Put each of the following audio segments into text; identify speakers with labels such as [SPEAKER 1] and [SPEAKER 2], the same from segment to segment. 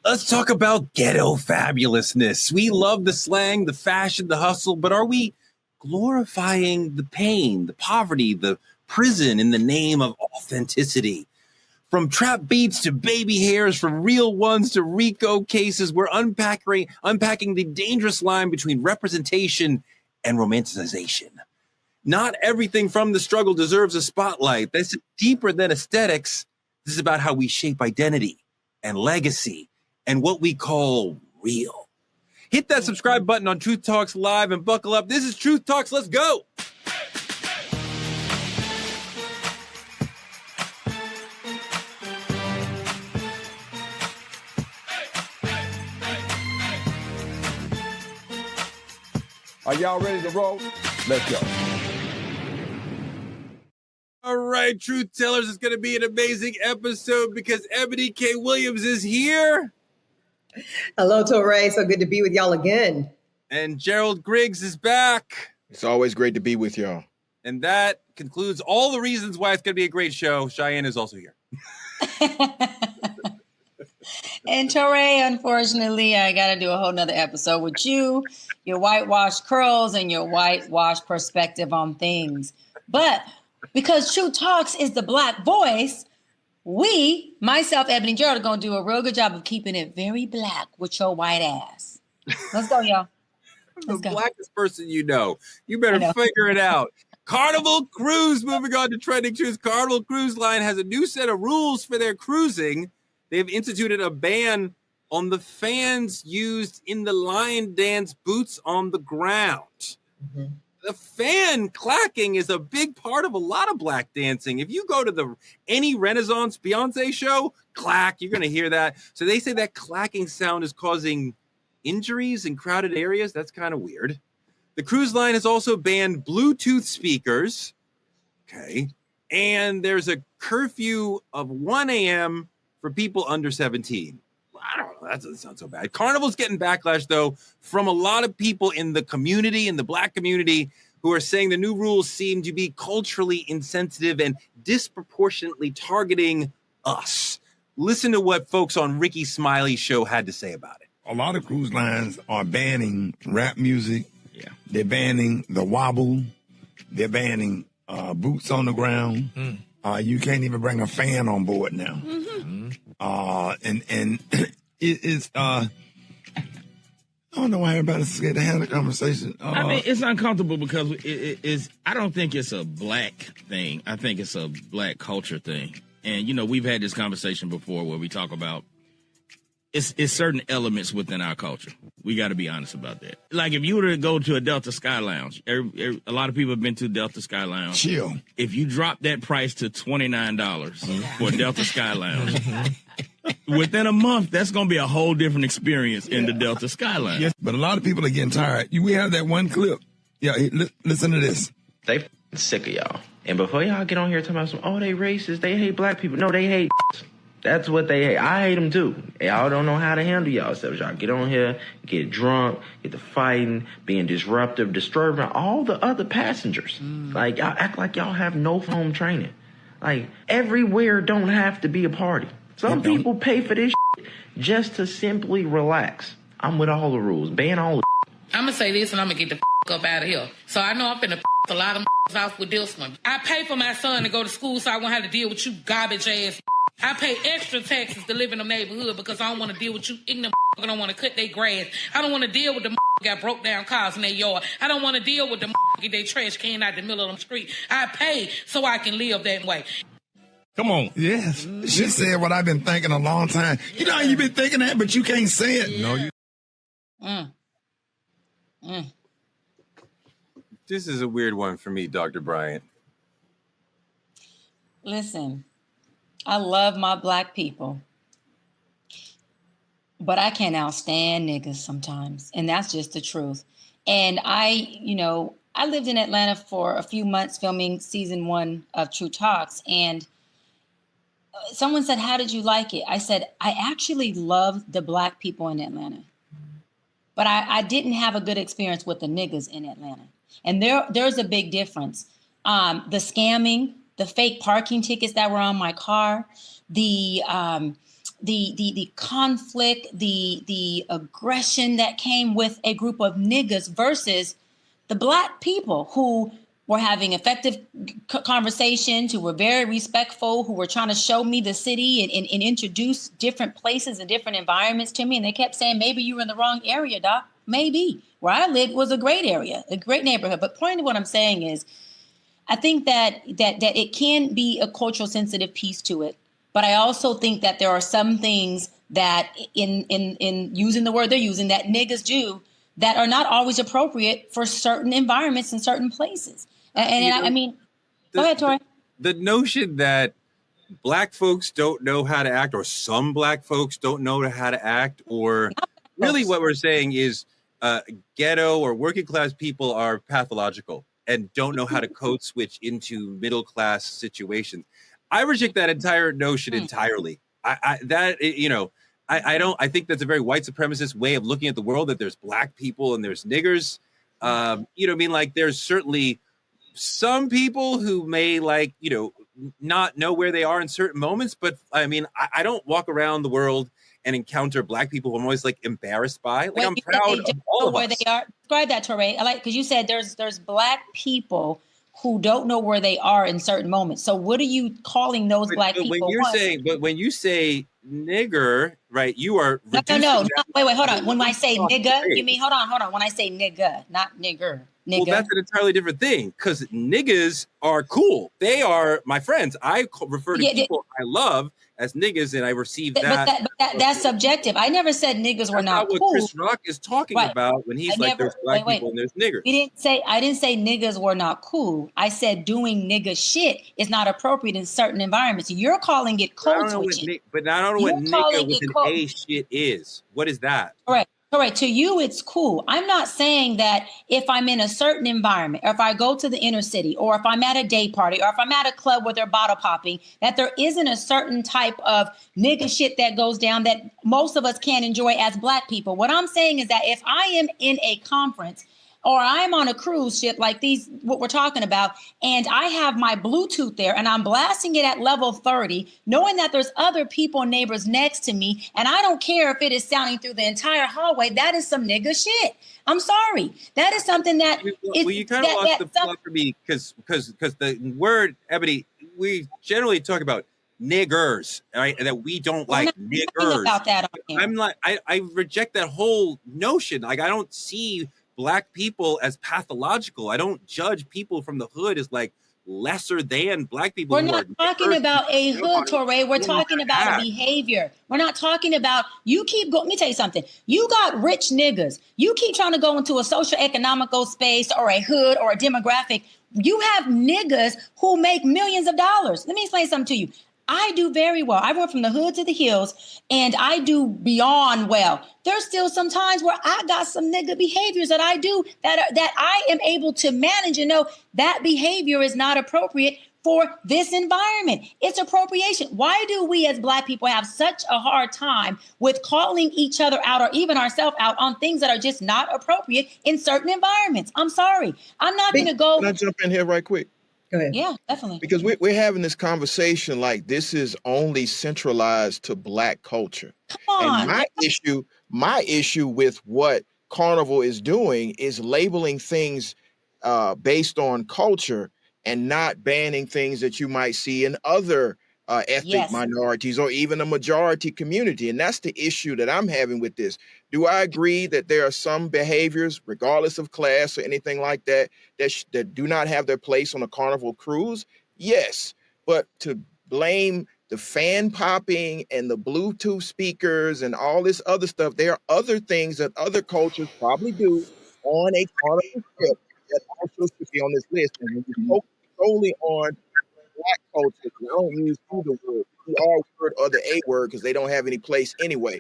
[SPEAKER 1] Let's talk about ghetto fabulousness. We love the slang, the fashion, the hustle, but are we glorifying the pain, the poverty, the prison in the name of authenticity? From trap beats to baby hairs, from real ones to RICO cases, we're unpacking the dangerous line between representation and romanticization. Not everything from the struggle deserves a spotlight. This is deeper than aesthetics. This is about how we shape identity and legacy and what we call real. Hit that subscribe button on Truth Talks Live and buckle up. This is Truth Talks. Let's go.
[SPEAKER 2] Are y'all ready to roll? Let's go.
[SPEAKER 1] All right, Truth Tellers, it's going to be an amazing episode because Eboni K. Williams is here.
[SPEAKER 3] Hello, Torre. So good to be with y'all again.
[SPEAKER 1] And Gerald Griggs is back.
[SPEAKER 4] It's always great to be with y'all.
[SPEAKER 1] And that concludes all the reasons why it's going to be a great show. Cheyenne is also here.
[SPEAKER 5] And Torre, unfortunately, I got to do a whole nother episode with you, your whitewashed curls, and your whitewashed perspective on things. But because Truth Talks is the Black voice, we, myself, Eboni, and Gerald, are going to do a real good job of keeping it very black with your white ass. Let's go, y'all.
[SPEAKER 1] The blackest person you know. You better figure it out. Carnival Cruise, moving on to trending truth. Carnival Cruise Line has a new set of rules for their cruising. They've instituted a ban on the fans used in the lion dance boots on the ground. Mm-hmm. The fan clacking is a big part of a lot of black dancing. If you go to any Renaissance Beyonce show, clack, you're going to hear that. So they say that clacking sound is causing injuries in crowded areas. That's kind of weird. The cruise line has also banned Bluetooth speakers. Okay. And there's a curfew of 1 a.m. for people under 17. I don't know. That doesn't sound so bad. Carnival's getting backlash, though, from a lot of people in the community, in the black community, who are saying the new rules seem to be culturally insensitive and disproportionately targeting us. Listen to what folks on Ricky Smiley's show had to say about it.
[SPEAKER 6] A lot of cruise lines are banning rap music. Yeah. They're banning the wobble. They're banning boots on the ground. You can't even bring a fan on board now. Mm-hmm. And it is, I don't know why everybody's scared to have a conversation.
[SPEAKER 7] I mean, it's uncomfortable because it is, I don't think it's a black thing. I think it's a black culture thing. And, you know, we've had this conversation before where we talk about it's certain elements within our culture. We got to be honest about that. Like if you were to go to a Delta Sky Lounge, a lot of people have been to Delta Sky Lounge.
[SPEAKER 6] Chill.
[SPEAKER 7] If you drop that price to $29 for a Delta Sky Lounge, within a month, that's going to be a whole different experience in the Delta Sky Lounge.
[SPEAKER 6] Yes, but a lot of people are getting tired. We have that one clip. Yeah, listen to this.
[SPEAKER 8] They sick of y'all. And before y'all get on here talking about they racist, they hate black people. No, they hate. That's what they hate. I hate them too. Y'all don't know how to handle yourselves. Y'all get on here, get drunk, get to fighting, being disruptive, disturbing all the other passengers. Like, y'all act like y'all have no home training. Like, everywhere don't have to be a party. Some people pay for this just to simply relax. I'm with all the rules. Ban all the
[SPEAKER 9] I'm going to say this and I'm going to get the up out of here. So I know I'm finna a lot of off with this one. I pay for my son to go to school so I won't have to deal with you garbage ass. I pay extra taxes to live in the neighborhood because I don't want to deal with you ignorant. I don't want to cut their grass. I don't want to deal with the got broke down cars in their yard. I don't want to deal with the get their trash can out the middle of the street. I pay so I can live that way.
[SPEAKER 6] Come on. Yes. She said what I've been thinking a long time. You know how you've been thinking that, but you can't say it.
[SPEAKER 1] No, you. This is a weird one for me, Dr. Bryant.
[SPEAKER 5] Listen, I love my black people, but I can't outstand niggas sometimes. And that's just the truth. And I lived in Atlanta for a few months filming season 1 of True Talks. And someone said, how did you like it? I said, I actually love the black people in Atlanta, but I didn't have a good experience with the niggas in Atlanta. And there's a big difference. The scamming, the fake parking tickets that were on my car, the the conflict, the aggression that came with a group of niggas versus the Black people who were having effective conversations, who were very respectful, who were trying to show me the city and introduce different places and different environments to me. And they kept saying, maybe you were in the wrong area, Doc. Maybe. Where I lived was a great area, a great neighborhood. But point of what I'm saying is, I think that it can be a cultural sensitive piece to it. But I also think that there are some things that in using the word they're using, that niggas do, that are not always appropriate for certain environments and certain places. I mean, go ahead, Tori.
[SPEAKER 1] The notion that Black folks don't know how to act, or some Black folks don't know how to act, or really what we're saying is ghetto or working class people are pathological and don't know how to code switch into middle class situations. I reject that entire notion entirely. I think that's a very white supremacist way of looking at the world, that there's Black people and there's niggers. You know what I mean? Like, there's certainly some people who may, like, you know, not know where they are in certain moments. But I mean, I don't walk around the world and encounter Black people who I'm always like embarrassed by. Like, I'm proud of all of us.
[SPEAKER 5] They are. Describe that, Torre. I like, because you said there's Black people who don't know where they are in certain moments. So what are you calling those Black people?
[SPEAKER 1] When you say nigger, right, you are
[SPEAKER 5] no. Wait, hold on. When I say nigga, you mean hold on. When I say nigga, not nigger. Nigga.
[SPEAKER 1] Well, that's an entirely different thing, because niggas are cool. They are my friends. I refer to people I love as niggas, and I receive that. But
[SPEAKER 5] that's subjective. I never said niggas were not
[SPEAKER 1] cool. What Chris Rock is talking about when he's there's Black people and there's niggers.
[SPEAKER 5] I didn't say niggas were not cool. I said doing nigga shit is not appropriate in certain environments. You're calling it code switching.
[SPEAKER 1] But I don't know what nigga with an A shit is. What is that?
[SPEAKER 5] Correct. To you, it's cool. I'm not saying that if I'm in a certain environment, or if I go to the inner city, or if I'm at a day party, or if I'm at a club where they're bottle popping, that there isn't a certain type of nigga shit that goes down that most of us can't enjoy as Black people. What I'm saying is that if I am in a conference, or I'm on a cruise ship like what we're talking about, and I have my Bluetooth there and I'm blasting it at level 30, knowing that there's other people, neighbors next to me, and I don't care if it is sounding through the entire hallway, that is some nigga shit. I'm sorry. That is something that
[SPEAKER 1] you kind of lost the plot for me, because the word, Ebony, we generally talk about niggers, right? And that we don't like niggers.
[SPEAKER 5] About that on here.
[SPEAKER 1] I'm like, I reject that whole notion. Like, I don't see Black people as pathological. I don't judge people from the hood as like lesser than Black people.
[SPEAKER 5] We're not talking about a hood, Torre. We're talking about a behavior. We're not talking about, let me tell you something. You got rich niggas. You keep trying to go into a social economical space or a hood or a demographic. You have niggas who make millions of dollars. Let me explain something to you. I do very well. I went from the hood to the hills, and I do beyond well. There's still some times where I got some nigga behaviors that I do that I am able to manage and know that behavior is not appropriate for this environment. It's appropriation. Why do we as Black people have such a hard time with calling each other out, or even ourselves out, on things that are just not appropriate in certain environments? I'm sorry. I'm not going to go.
[SPEAKER 4] Can I jump in here right quick?
[SPEAKER 3] Go ahead.
[SPEAKER 5] Yeah, definitely.
[SPEAKER 4] Because we're having this conversation like this is only centralized to Black culture.
[SPEAKER 5] Come on.
[SPEAKER 4] And my issue with what Carnival is doing is labeling things based on culture and not banning things that you might see in other ethnic minorities or even a majority community. And that's the issue that I'm having with this. Do I agree that there are some behaviors, regardless of class or anything like that, that do not have their place on a Carnival cruise? Yes. But to blame the fan popping and the Bluetooth speakers and all this other stuff, there are other things that other cultures probably do on a Carnival trip that also should be on this list. And when you focus solely on Black culture, I don't use either word, the R word or the A word, because they don't have any place anyway,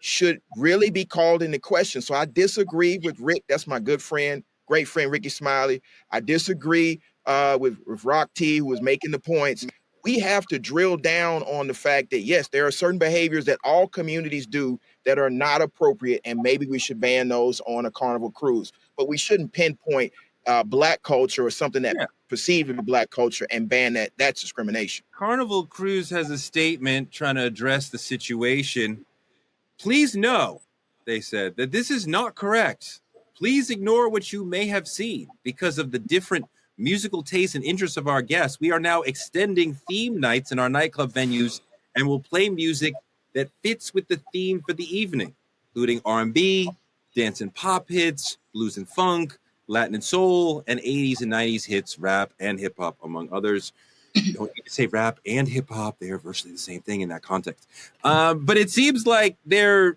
[SPEAKER 4] should really be called into question. So I disagree with Rick. That's my good friend, great friend, Ricky Smiley. I disagree with Rock T, who was making the points. We have to drill down on the fact that, yes, there are certain behaviors that all communities do that are not appropriate, and maybe we should ban those on a Carnival cruise. But we shouldn't pinpoint black culture or something that perceived to be black culture and ban that. That's discrimination.
[SPEAKER 1] Carnival Cruise has a statement trying to address the situation. Please know, they said, that this is not correct. Please ignore what you may have seen because of the different musical tastes and interests of our guests. We are now extending theme nights in our nightclub venues and will play music that fits with the theme for the evening, including R&B, dance and pop hits, blues and funk, Latin and soul, and 80s and 90s hits, rap and hip hop, among others. You don't need to say rap and hip hop. They are virtually the same thing in that context. But it seems like they're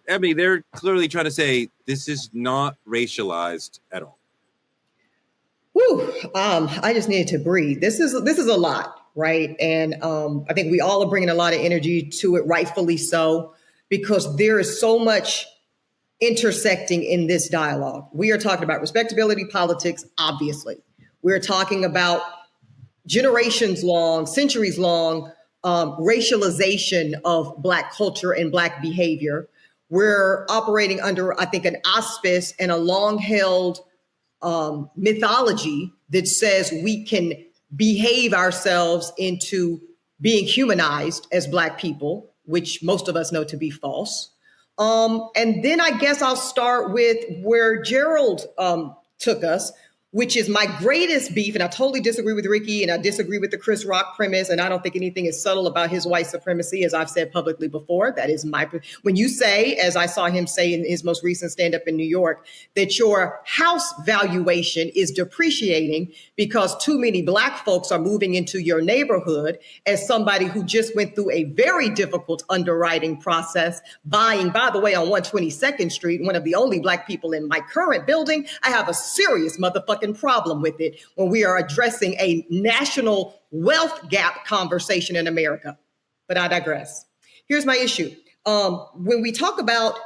[SPEAKER 1] clearly trying to say this is not racialized at all.
[SPEAKER 3] Whew, I just needed to breathe. This is a lot, right? And I think we all are bringing a lot of energy to it, rightfully so, because there is so much intersecting in this dialogue. We are talking about respectability politics, obviously. We're talking about generations long, centuries long racialization of Black culture and Black behavior. We're operating under, I think, an auspice and a long-held mythology that says we can behave ourselves into being humanized as Black people, which most of us know to be false. And then I guess I'll start with where Gerald took us, which is my greatest beef. And I totally disagree with Ricky, and I disagree with the Chris Rock premise. And I don't think anything is subtle about his white supremacy, as I've said publicly before. That is when you say, as I saw him say in his most recent stand-up in New York, that your house valuation is depreciating because too many Black folks are moving into your neighborhood, as somebody who just went through a very difficult underwriting process, buying, by the way, on 122nd Street, one of the only Black people in my current building, I have a serious motherfucking problem with it when we are addressing a national wealth gap conversation in America. But I digress. Here's my issue. When we talk about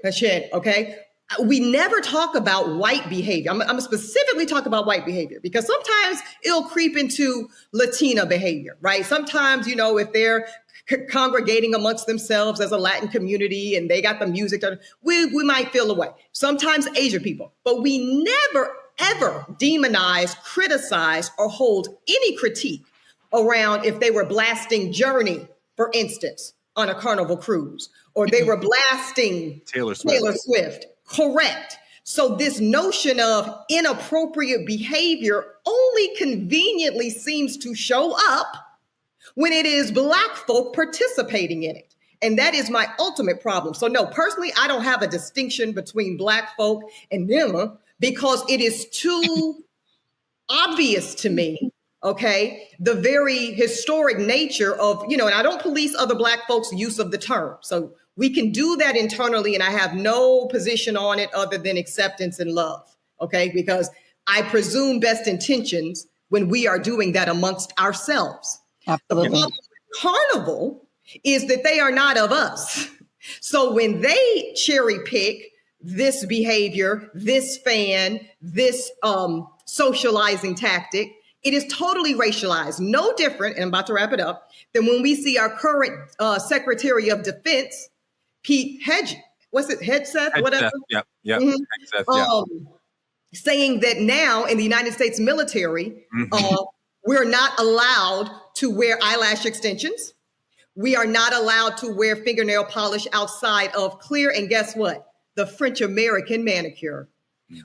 [SPEAKER 3] shit, okay, we never talk about white behavior. I'm specifically talking about white behavior because sometimes it'll creep into Latina behavior, right? Sometimes, you know, if they're congregating amongst themselves as a Latin community and they got the music, we might feel away. Sometimes Asian people, but we never ever demonize, criticize, or hold any critique around if they were blasting Journey, for instance, on a Carnival cruise, or they were blasting Taylor Swift. Correct. So this notion of inappropriate behavior only conveniently seems to show up when it is Black folk participating in it. And that is my ultimate problem. So no, personally, I don't have a distinction between Black folk and them, because it is too obvious to me, okay, the very historic nature of, you know, and I don't police other Black folks' use of the term. So we can do that internally, and I have no position on it other than acceptance and love, okay, because I presume best intentions when we are doing that amongst ourselves. Absolutely. The problem with Carnival is that they are not of us. So when they cherry pick this behavior, this fan, this socializing tactic, it is totally racialized. No different, and I'm about to wrap it up, than when we see our current Secretary of Defense, Pete Hegseth, whatever.
[SPEAKER 1] Yep.
[SPEAKER 3] Mm-hmm.
[SPEAKER 1] Hegseth, yeah.
[SPEAKER 3] Saying that now in the United States military, we're not allowed to wear eyelash extensions. We are not allowed to wear fingernail polish outside of clear, and guess what? The French American manicure,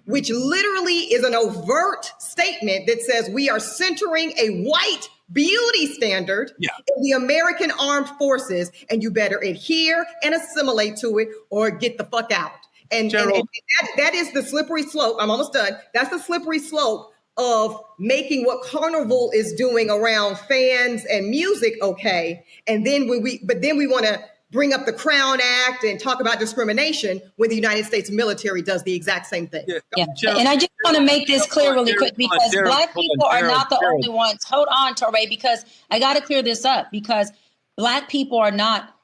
[SPEAKER 3] which literally is an overt statement that says we are centering a white beauty standard in the American armed forces, and you better adhere and assimilate to it or get the fuck out. And that is the slippery slope. I'm almost done. That's the slippery slope of making what Carnival is doing around fans and music okay. And then we want to bring up the Crown Act and talk about discrimination when the United States military does the exact same thing.
[SPEAKER 5] Yeah. And I just want to make this clear really quick, because Black people are not the only ones. Hold on, Torre, because I got to clear this up, because Black people are not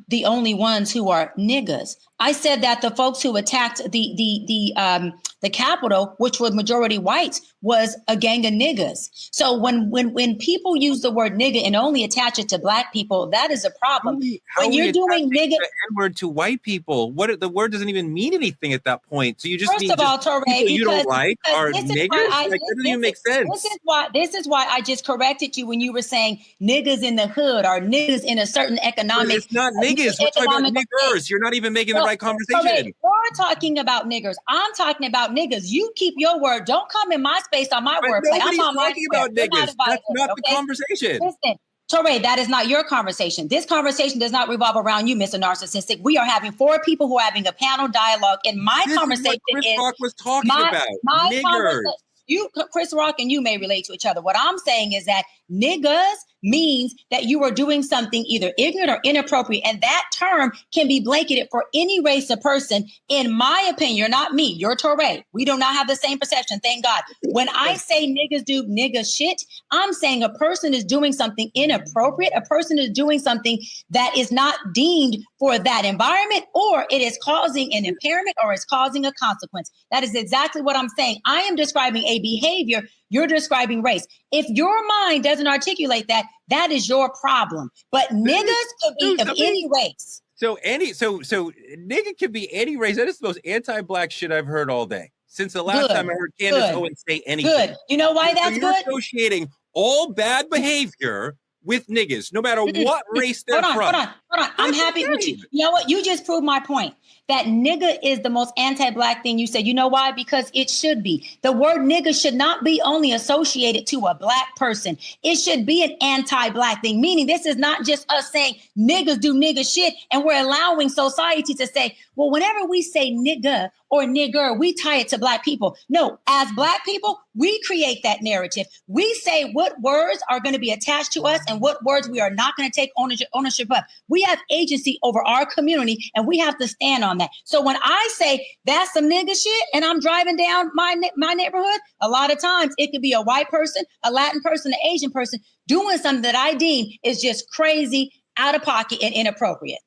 [SPEAKER 5] the only ones who are niggas. I said that the folks who attacked the Capitol, which was majority whites, was a gang of niggas. So when people use the word nigga and only attach it to Black people, that is a problem. When you're doing nigga,
[SPEAKER 1] the N-word to white people, the word doesn't even mean anything at that point. So you just
[SPEAKER 5] first
[SPEAKER 1] mean
[SPEAKER 5] of all, Touré,
[SPEAKER 1] you don't like are niggers. That doesn't even make sense.
[SPEAKER 5] This is why I just corrected you when you were saying niggas in the hood or niggas in a certain economic.
[SPEAKER 1] But it's not niggas. We're talking about niggers. You're not even making the right conversation.
[SPEAKER 5] We're talking about niggers. I'm talking about niggas. You keep your word. Don't come in my space on my wordplay. I'm on my
[SPEAKER 1] talking about niggas. That's not the conversation.
[SPEAKER 5] Listen, Touré, that is not your conversation. This conversation does not revolve around you, Mr. Narcissistic. We are having 4 people who are having a panel dialogue, and my conversation
[SPEAKER 1] is what Chris Rock was talking about. Niggers.
[SPEAKER 5] You, Chris Rock, and you may relate to each other. What I'm saying is that niggas means that you are doing something either ignorant or inappropriate. And that term can be blanketed for any race or person. In my opinion, you're not me, you're Touré. We do not have the same perception, thank God. When I say niggas do nigga shit, I'm saying a person is doing something inappropriate. A person is doing something that is not deemed for that environment, or it is causing an impairment, or it's causing a consequence. That is exactly what I'm saying. I am describing a behavior. You're describing race. If your mind doesn't articulate that, that is your problem. But niggas could be of any race.
[SPEAKER 1] So nigga can be any race. That is the most anti-Black shit I've heard all day. Since the last time I heard Candace Owens say anything.
[SPEAKER 5] Good. You know why that's
[SPEAKER 1] you're
[SPEAKER 5] good?
[SPEAKER 1] Associating all bad behavior with niggas, no matter what race they're from.
[SPEAKER 5] Hold on. I'm happy with you. You know what? You just proved my point. That nigga is the most anti-Black thing you said. You know why? Because it should be. The word nigga should not be only associated to a Black person. It should be an anti-Black thing, meaning this is not just us saying niggas do nigga shit and we're allowing society to say, well, whenever we say nigga or nigger, we tie it to Black people. No, as Black people, we create that narrative. We say what words are going to be attached to us and what words we are not going to take ownership of. We have agency over our community and we have to stand on that. So when I say that's some nigga shit and I'm driving down my neighborhood, a lot of times it could be a white person, a Latin person, an Asian person doing something that I deem is just crazy, out of pocket, and inappropriate.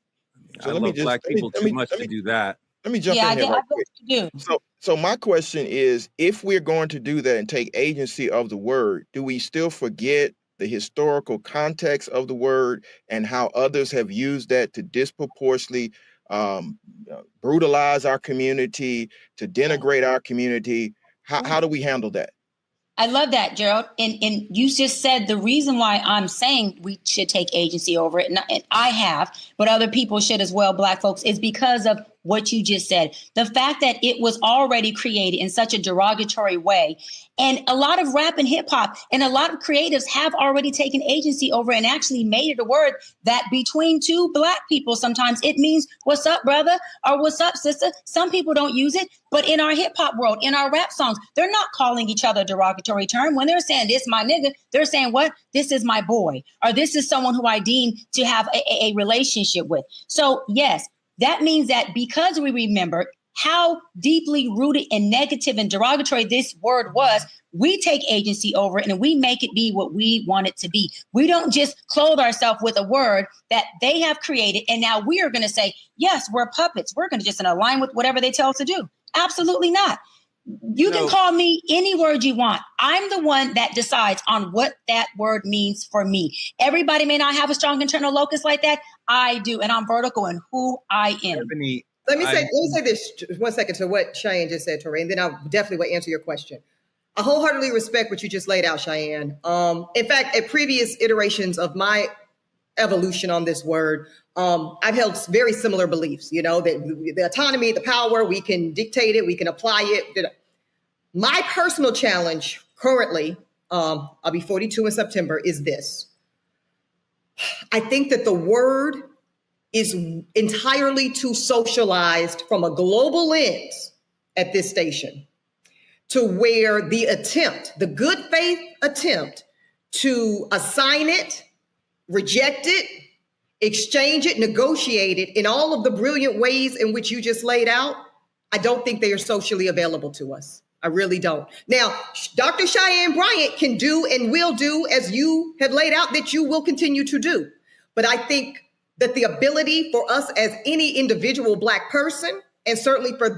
[SPEAKER 1] So I love Black people too much to do that.
[SPEAKER 4] Let me jump in here right quick. So my question is, if we're going to do that and take agency of the word, do we still forget the historical context of the word and how others have used that to disproportionately brutalize our community, to denigrate our community? How do we handle that?
[SPEAKER 5] I love that, Gerald. And you just said the reason why I'm saying we should take agency over it, and I have, but other people should as well, Black folks, is because of what you just said. The fact that it was already created in such a derogatory way. And a lot of rap and hip hop and a lot of creatives have already taken agency over and actually made it a word that between two Black people, sometimes it means what's up, brother, or what's up, sister. Some people don't use it, but in our hip hop world, in our rap songs, they're not calling each other a derogatory term. When they're saying this my nigga, they're saying what? This is my boy, or this is someone who I deem to have a relationship with. So yes, that means that because we remember how deeply rooted and negative and derogatory this word was, we take agency over it and we make it be what we want it to be. We don't just clothe ourselves with a word that they have created. And now we are going to say, yes, we're puppets. We're going to just align with whatever they tell us to do. Absolutely not. You can call me any word you want. I'm the one that decides on what that word means for me. Everybody may not have a strong internal locus like that. I do. And I'm vertical in who I am.
[SPEAKER 3] Eboni, let me say this 1 second to what Cheyenne just said, Tori, and then I'll definitely will answer your question. I wholeheartedly respect what you just laid out, Cheyenne. In fact, at previous iterations of my evolution on this word, I've held very similar beliefs, you know, that the autonomy, the power, we can dictate it, we can apply it. My personal challenge currently, I'll be 42 in September, is this. I think that the word is entirely too socialized from a global lens at this station, to where the good faith attempt to assign it, reject it, exchange it, negotiate it in all of the brilliant ways in which you just laid out, I don't think they are socially available to us. I really don't. Now, Dr. Cheyenne Bryant can do and will do as you have laid out that you will continue to do. But I think that the ability for us as any individual Black person, and certainly for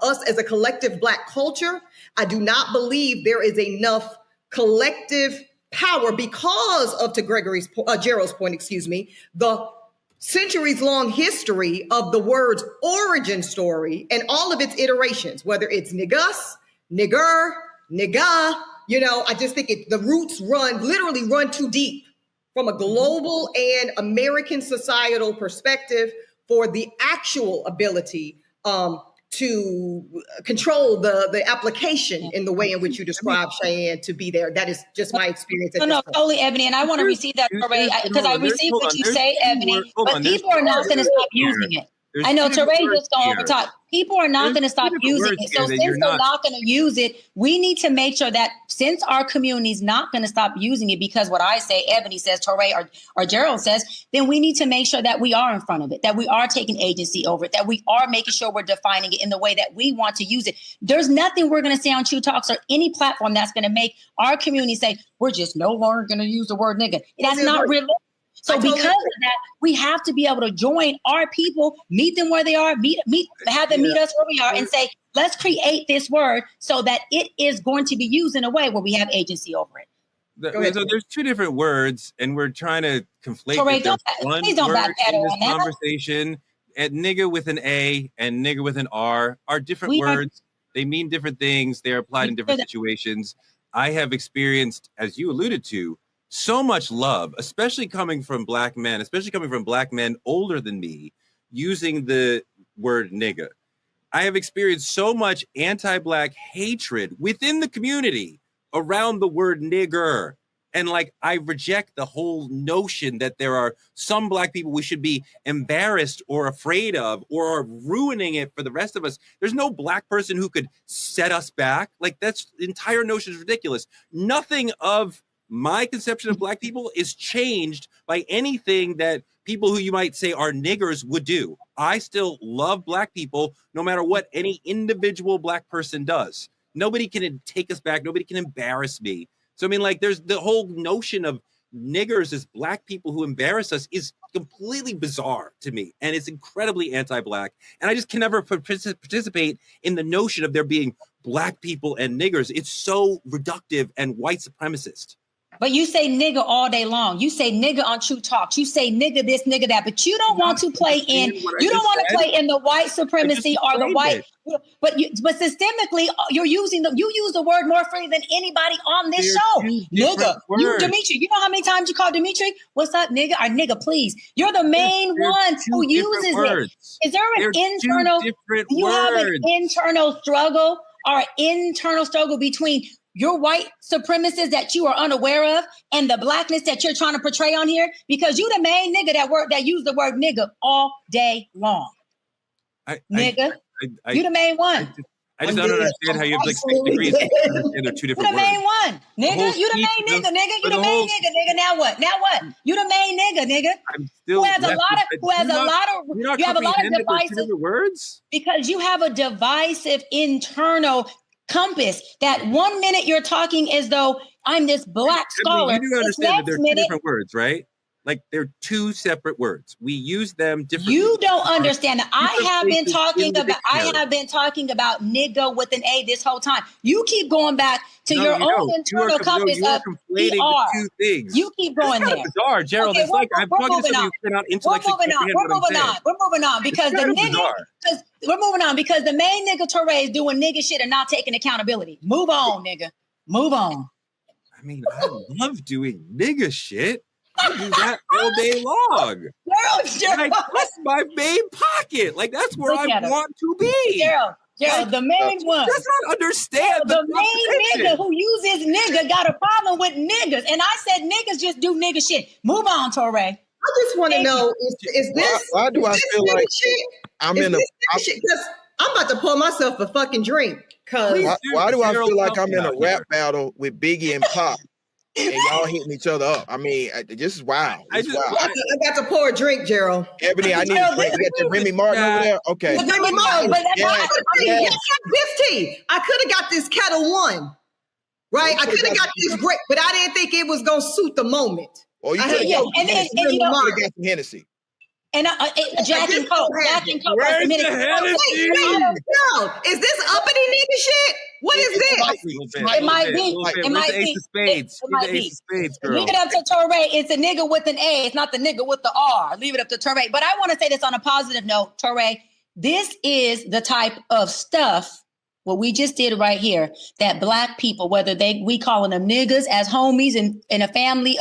[SPEAKER 3] us as a collective Black culture, I do not believe there is enough collective power because of, to Gerald's point, the centuries-long history of the word's origin story and all of its iterations, whether it's niggas, nigger, nigga, I just think the roots literally run too deep from a global and American societal perspective for the actual ability to control the application in the way in which you describe, Cheyenne, to be there. That is just my experience.
[SPEAKER 5] No, totally, Ebony, and I want to receive that, Teray, because I receive what you say, Ebony, but people are not going to stop using it. I know Teray just going over top. People are not going to stop using it. So since they're not going to use it, we need to make sure that since our community is not going to stop using it, because what I say, Ebony says, Teray or Gerald says, then we need to make sure that we are in front of it, that we are taking agency over it, that we are making sure we're defining it in the way that we want to use it. There's nothing we're going to say on True Talks or any platform that's going to make our community say, we're just no longer going to use the word nigga. That's not realistic. So because of that, we have to be able to join our people, meet them where they are, have them meet us where we are, and say, let's create this word so that it is going to be used in a way where we have agency over it.
[SPEAKER 1] So there's two different words, and we're trying to conflate.
[SPEAKER 5] Please don't backpedal on that
[SPEAKER 1] Conversation. At nigga with an A and nigga with an R are different words. They mean different things. They're applied in different situations. I have experienced, as you alluded to, so much love, especially coming from Black men, older than me, using the word nigga. I have experienced so much anti-Black hatred within the community around the word nigger. And I reject the whole notion that there are some Black people we should be embarrassed or afraid of or are ruining it for the rest of us. There's no Black person who could set us back. That's the entire notion is ridiculous. Nothing of my conception of Black people is changed by anything that people who you might say are niggers would do. I still love Black people no matter what any individual Black person does. Nobody can take us back. Nobody can embarrass me. So, there's the whole notion of niggers as Black people who embarrass us is completely bizarre to me. And it's incredibly anti-Black. And I just can never participate in the notion of there being Black people and niggers. It's so reductive and white supremacist.
[SPEAKER 5] But you say nigga all day long. You say nigga on True Talks. You say nigga this, nigga that. But you don't want to play in. You don't want to play in the white supremacy or the white. But systemically, you use the word more freely than anybody on this show. Nigga, you Dimitri. You know how many times you call Dimitri? What's up, nigga? Or nigga, please. You're the main one who uses it. Is there an internal? Do you have an internal struggle or internal struggle between your white supremacists that you are unaware of and the Blackness that you're trying to portray on here? Because you the main nigga that use the word nigga all day long. You the main one.
[SPEAKER 1] I just don't understand how you have 6 degrees and they're two different words.
[SPEAKER 5] You the main one. Nigga, you the main nigga, nigga. You the main nigga, nigga. Now what? You the main nigga, nigga. You have a lot of divisive
[SPEAKER 1] words.
[SPEAKER 5] Because you have a divisive internal compass that 1 minute you're talking as though I'm this Black scholar.
[SPEAKER 1] You do understand that they're two different words, right? They're two separate words. We use them differently.
[SPEAKER 5] You don't understand that. I have been talking about nigga with an A this whole time. You keep going back to your own internal compass of
[SPEAKER 1] conflating the two things.
[SPEAKER 5] You keep going there.
[SPEAKER 1] Bizarre, Gerald.
[SPEAKER 5] Okay,
[SPEAKER 1] I'm talking to somebody who cannot intellectually comprehend what I'm saying.
[SPEAKER 5] We're moving on because the main nigga Teray is doing nigga shit and not taking accountability. Move on, nigga. Move on.
[SPEAKER 1] I love doing nigga shit. I do that all day long.
[SPEAKER 5] Gerald.
[SPEAKER 1] That's my main pocket. That's where I want to be.
[SPEAKER 5] Gerald, the main one.
[SPEAKER 1] Does not understand
[SPEAKER 5] the main nigga who uses nigga got a problem with niggas. And I said niggas just do nigga shit. Move on, Teray.
[SPEAKER 3] I just want to know, is this...
[SPEAKER 4] Why do I feel like I'm in a...
[SPEAKER 3] I'm about to pour myself a fucking drink.
[SPEAKER 4] Why do I feel like I'm in a rap battle with Biggie and Pop? And y'all hitting each other up. This is wild. I
[SPEAKER 3] got to pour a drink, Gerald.
[SPEAKER 4] Ebony, I need a drink. You got your Remy Martin over there? Okay.
[SPEAKER 3] Remy Martin, but this tea. I could have got this Kettle One, right? I could have got this great, but I didn't think it was going to suit the moment.
[SPEAKER 4] Oh, you could have got some Hennessy.
[SPEAKER 5] And Jack and Coke.
[SPEAKER 1] Where's the Hennessy?
[SPEAKER 3] No, is this uppity nigga shit? What is this?
[SPEAKER 5] It might be. It might be.
[SPEAKER 1] Ace of Spades.
[SPEAKER 5] It might be.
[SPEAKER 1] Ace of Spades, girl.
[SPEAKER 5] Leave it up to Touré. It's a nigga with an A. It's not the nigga with the R. Leave it up to Touré. But I want to say this on a positive note, Touré. This is the type of stuff, what we just did right here, that Black people, whether we calling them niggas as homies in a family,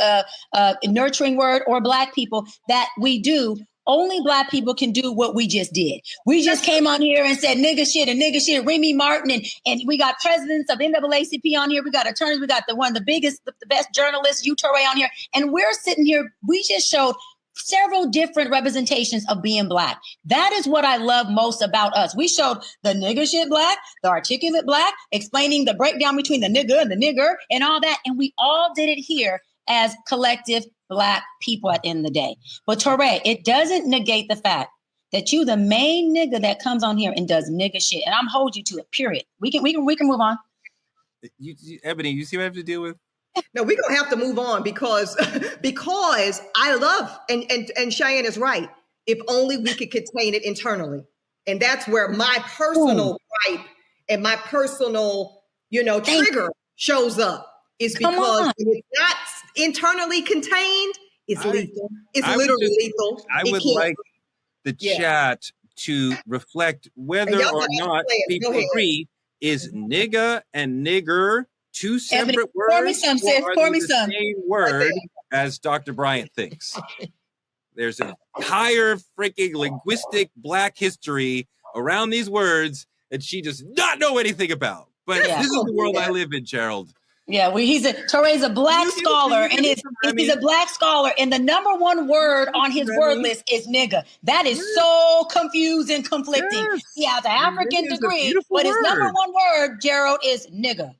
[SPEAKER 5] nurturing word, or Black people, that we do. Only Black people can do what we just did. We just came on here and said nigga shit, Remy Martin, and we got presidents of NAACP on here. We got attorneys. We got one of the biggest, the best journalists, Touré, on here. And we're sitting here. We just showed several different representations of being Black. That is what I love most about us. We showed the nigga shit Black, the articulate Black, explaining the breakdown between the nigga and the nigger and all that. And we all did it here as collective Black people at the end of the day. But Touré, it doesn't negate the fact that you the main nigga that comes on here and does nigga shit. And I'm hold you to it, period. We can move on.
[SPEAKER 1] Ebony, you see what I have to deal with?
[SPEAKER 3] No, we're gonna have to move on because I love and Cheyenne is right. If only we could contain it internally. And that's where my personal gripe and my personal, trigger shows up. Is because when it's not internally contained, it's lethal. It's literally lethal.
[SPEAKER 1] I would like the chat to reflect whether or not people agree. Is nigga and nigger two separate words?
[SPEAKER 5] Pour me some, sis. Pour me some.
[SPEAKER 1] Same word as Dr. Bryant thinks. There's an entire freaking linguistic Black history around these words that she does not know anything about. But this is the world I live in, Gerald.
[SPEAKER 5] Yeah, Touré's a Black scholar, and he's a Black scholar, and the number one word on his word list is nigga. That is so confusing, conflicting. Yes. He has an African degree, but his number one word, Gerald, is nigga.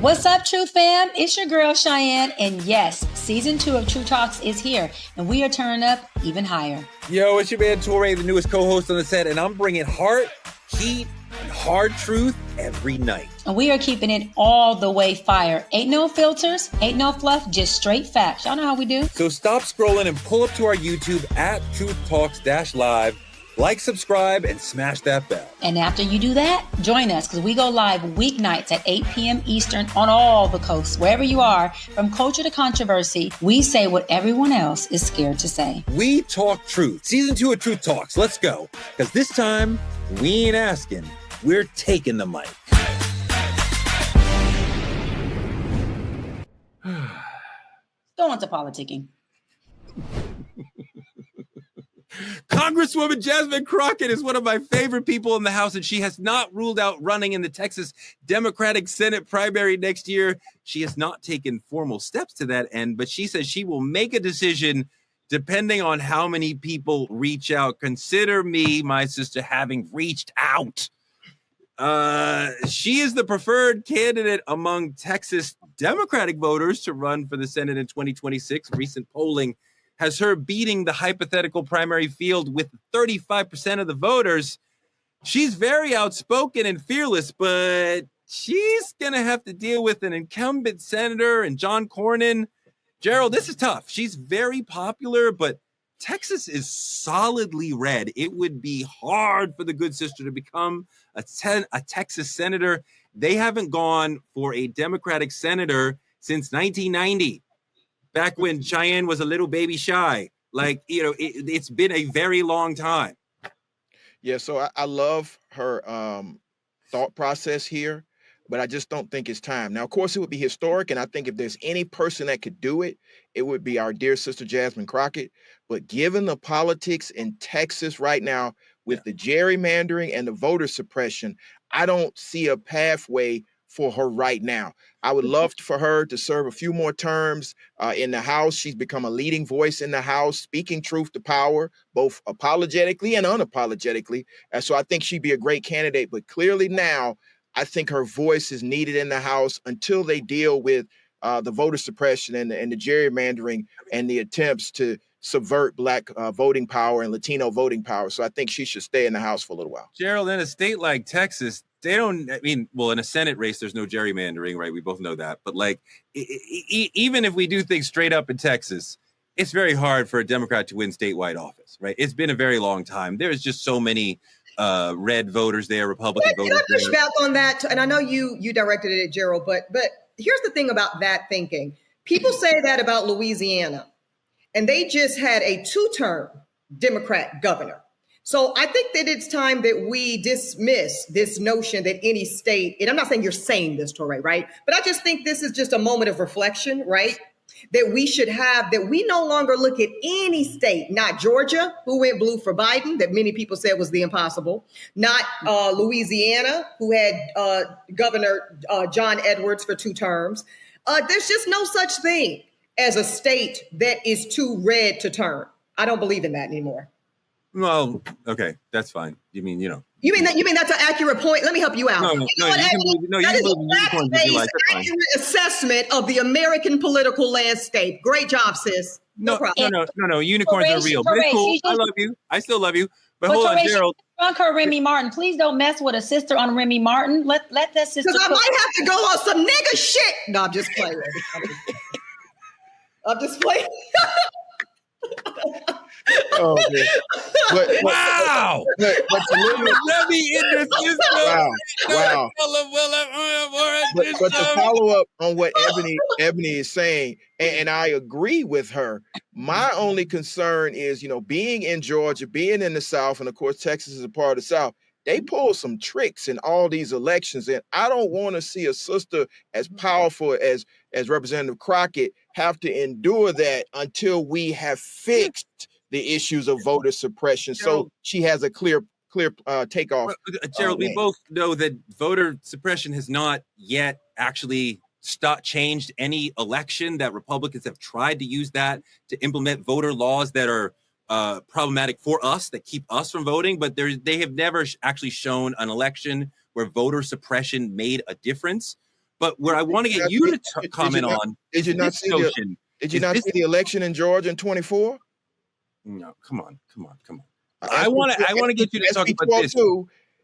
[SPEAKER 5] What's up, True Fam? It's your girl, Cheyenne, and yes, season 2 of True Talks is here, and we are turning up even higher.
[SPEAKER 1] Yo, it's your man, Touré, the newest co-host on the set, and I'm bringing heart, heat, and hard truth every night.
[SPEAKER 5] And we are keeping it all the way fire. Ain't no filters, ain't no fluff, just straight facts. Y'all know how we do.
[SPEAKER 1] So stop scrolling and pull up to our YouTube at Truth Talks-Live. Like, subscribe, and smash that bell.
[SPEAKER 5] And after you do that, join us because we go live weeknights at 8 p.m. Eastern on all the coasts. Wherever you are, from culture to controversy, we say what everyone else is scared to say.
[SPEAKER 1] We talk truth. Season 2 of Truth Talks. Let's go. Because this time, we ain't asking. We're taking the mic.
[SPEAKER 5] Go on to politicking.
[SPEAKER 1] Congresswoman Jasmine Crockett is one of my favorite people in the House, and she has not ruled out running in the Texas Democratic Senate primary next year. She has not taken formal steps to that end, but she says she will make a decision depending on how many people reach out. Consider me, my sister, having reached out. She is the preferred candidate among Texas Democratic voters to run for the Senate in 2026. Recent polling has her beating the hypothetical primary field with 35% of the voters. She's very outspoken and fearless, but she's going to have to deal with an incumbent senator and John Cornyn. Gerald, this is tough. She's very popular, but Texas is solidly red. It would be hard for the good sister to become a Texas senator. They haven't gone for a Democratic senator since 1990. Back when Cheyenne was a little baby shy. It's been a very long time.
[SPEAKER 4] Yeah, so I love her thought process here, but I just don't think it's time. Now, of course, it would be historic, and I think if there's any person that could do it, it would be our dear sister Jasmine Crockett. But given the politics in Texas right now with the gerrymandering and the voter suppression, I don't see a pathway for her right now. I would love for her to serve a few more terms in the House. She's become a leading voice in the House, speaking truth to power, both apologetically and unapologetically. And so I think she'd be a great candidate. But clearly now, I think her voice is needed in the House until they deal with the voter suppression and the gerrymandering and the attempts to subvert Black voting power and Latino voting power. So I think she should stay in the House for a little while.
[SPEAKER 1] Gerald, in a state like Texas, in a Senate race, there's no gerrymandering, right? We both know that. But even if we do things straight up in Texas, it's very hard for a Democrat to win statewide office, right? It's been a very long time. There's just so many red voters there, Republican voters.
[SPEAKER 3] Can I push back on that? And I know you directed it at Gerald, but here's the thing about that thinking. People say that about Louisiana, and they just had a 2-term Democrat governor. So I think that it's time that we dismiss this notion that any state, and I'm not saying you're saying this, Torre, right? But I just think this is just a moment of reflection, right? That we should have, that we no longer look at any state, not Georgia, who went blue for Biden, that many people said was the impossible, not Louisiana, who had Governor John Edwards for 2 terms. There's just no such thing as a state that is too red to turn. I don't believe in that anymore.
[SPEAKER 1] Well, okay, that's fine. You mean
[SPEAKER 3] You mean that's an accurate point? Let me help you out.
[SPEAKER 1] No,
[SPEAKER 3] that is a fact-based, accurate assessment of the American political landscape. Great job, sis. No problem.
[SPEAKER 1] No. Unicorns are real. But it's cool. I love you. I still love you. But hold on, Gerald.
[SPEAKER 5] Drunk her Remy Martin. Please don't mess with a sister on Remy Martin. Let that sister.
[SPEAKER 3] Because I might have to go on some nigga shit. No, I'm just playing. I'm just playing.
[SPEAKER 4] Oh, man.
[SPEAKER 1] Wow!
[SPEAKER 4] But
[SPEAKER 1] Let me in the system.
[SPEAKER 4] Wow. But to follow up on what Eboni is saying, and I agree with her, my only concern is, being in Georgia, being in the South, and of course, Texas is a part of the South, they pull some tricks in all these elections. And I don't want to see a sister as powerful as Representative Crockett have to endure that until we have fixed the issues of voter suppression. So she has a clear takeoff.
[SPEAKER 1] Gerald, we both know that voter suppression has not yet actually changed any election, that Republicans have tried to use that to implement voter laws that are problematic for us, that keep us from voting, but they have never actually shown an election where voter suppression made a difference. But where I want to get you to comment on,
[SPEAKER 4] did you not see the election in Georgia in 24?
[SPEAKER 1] No, come on. I want to get you to talk about this.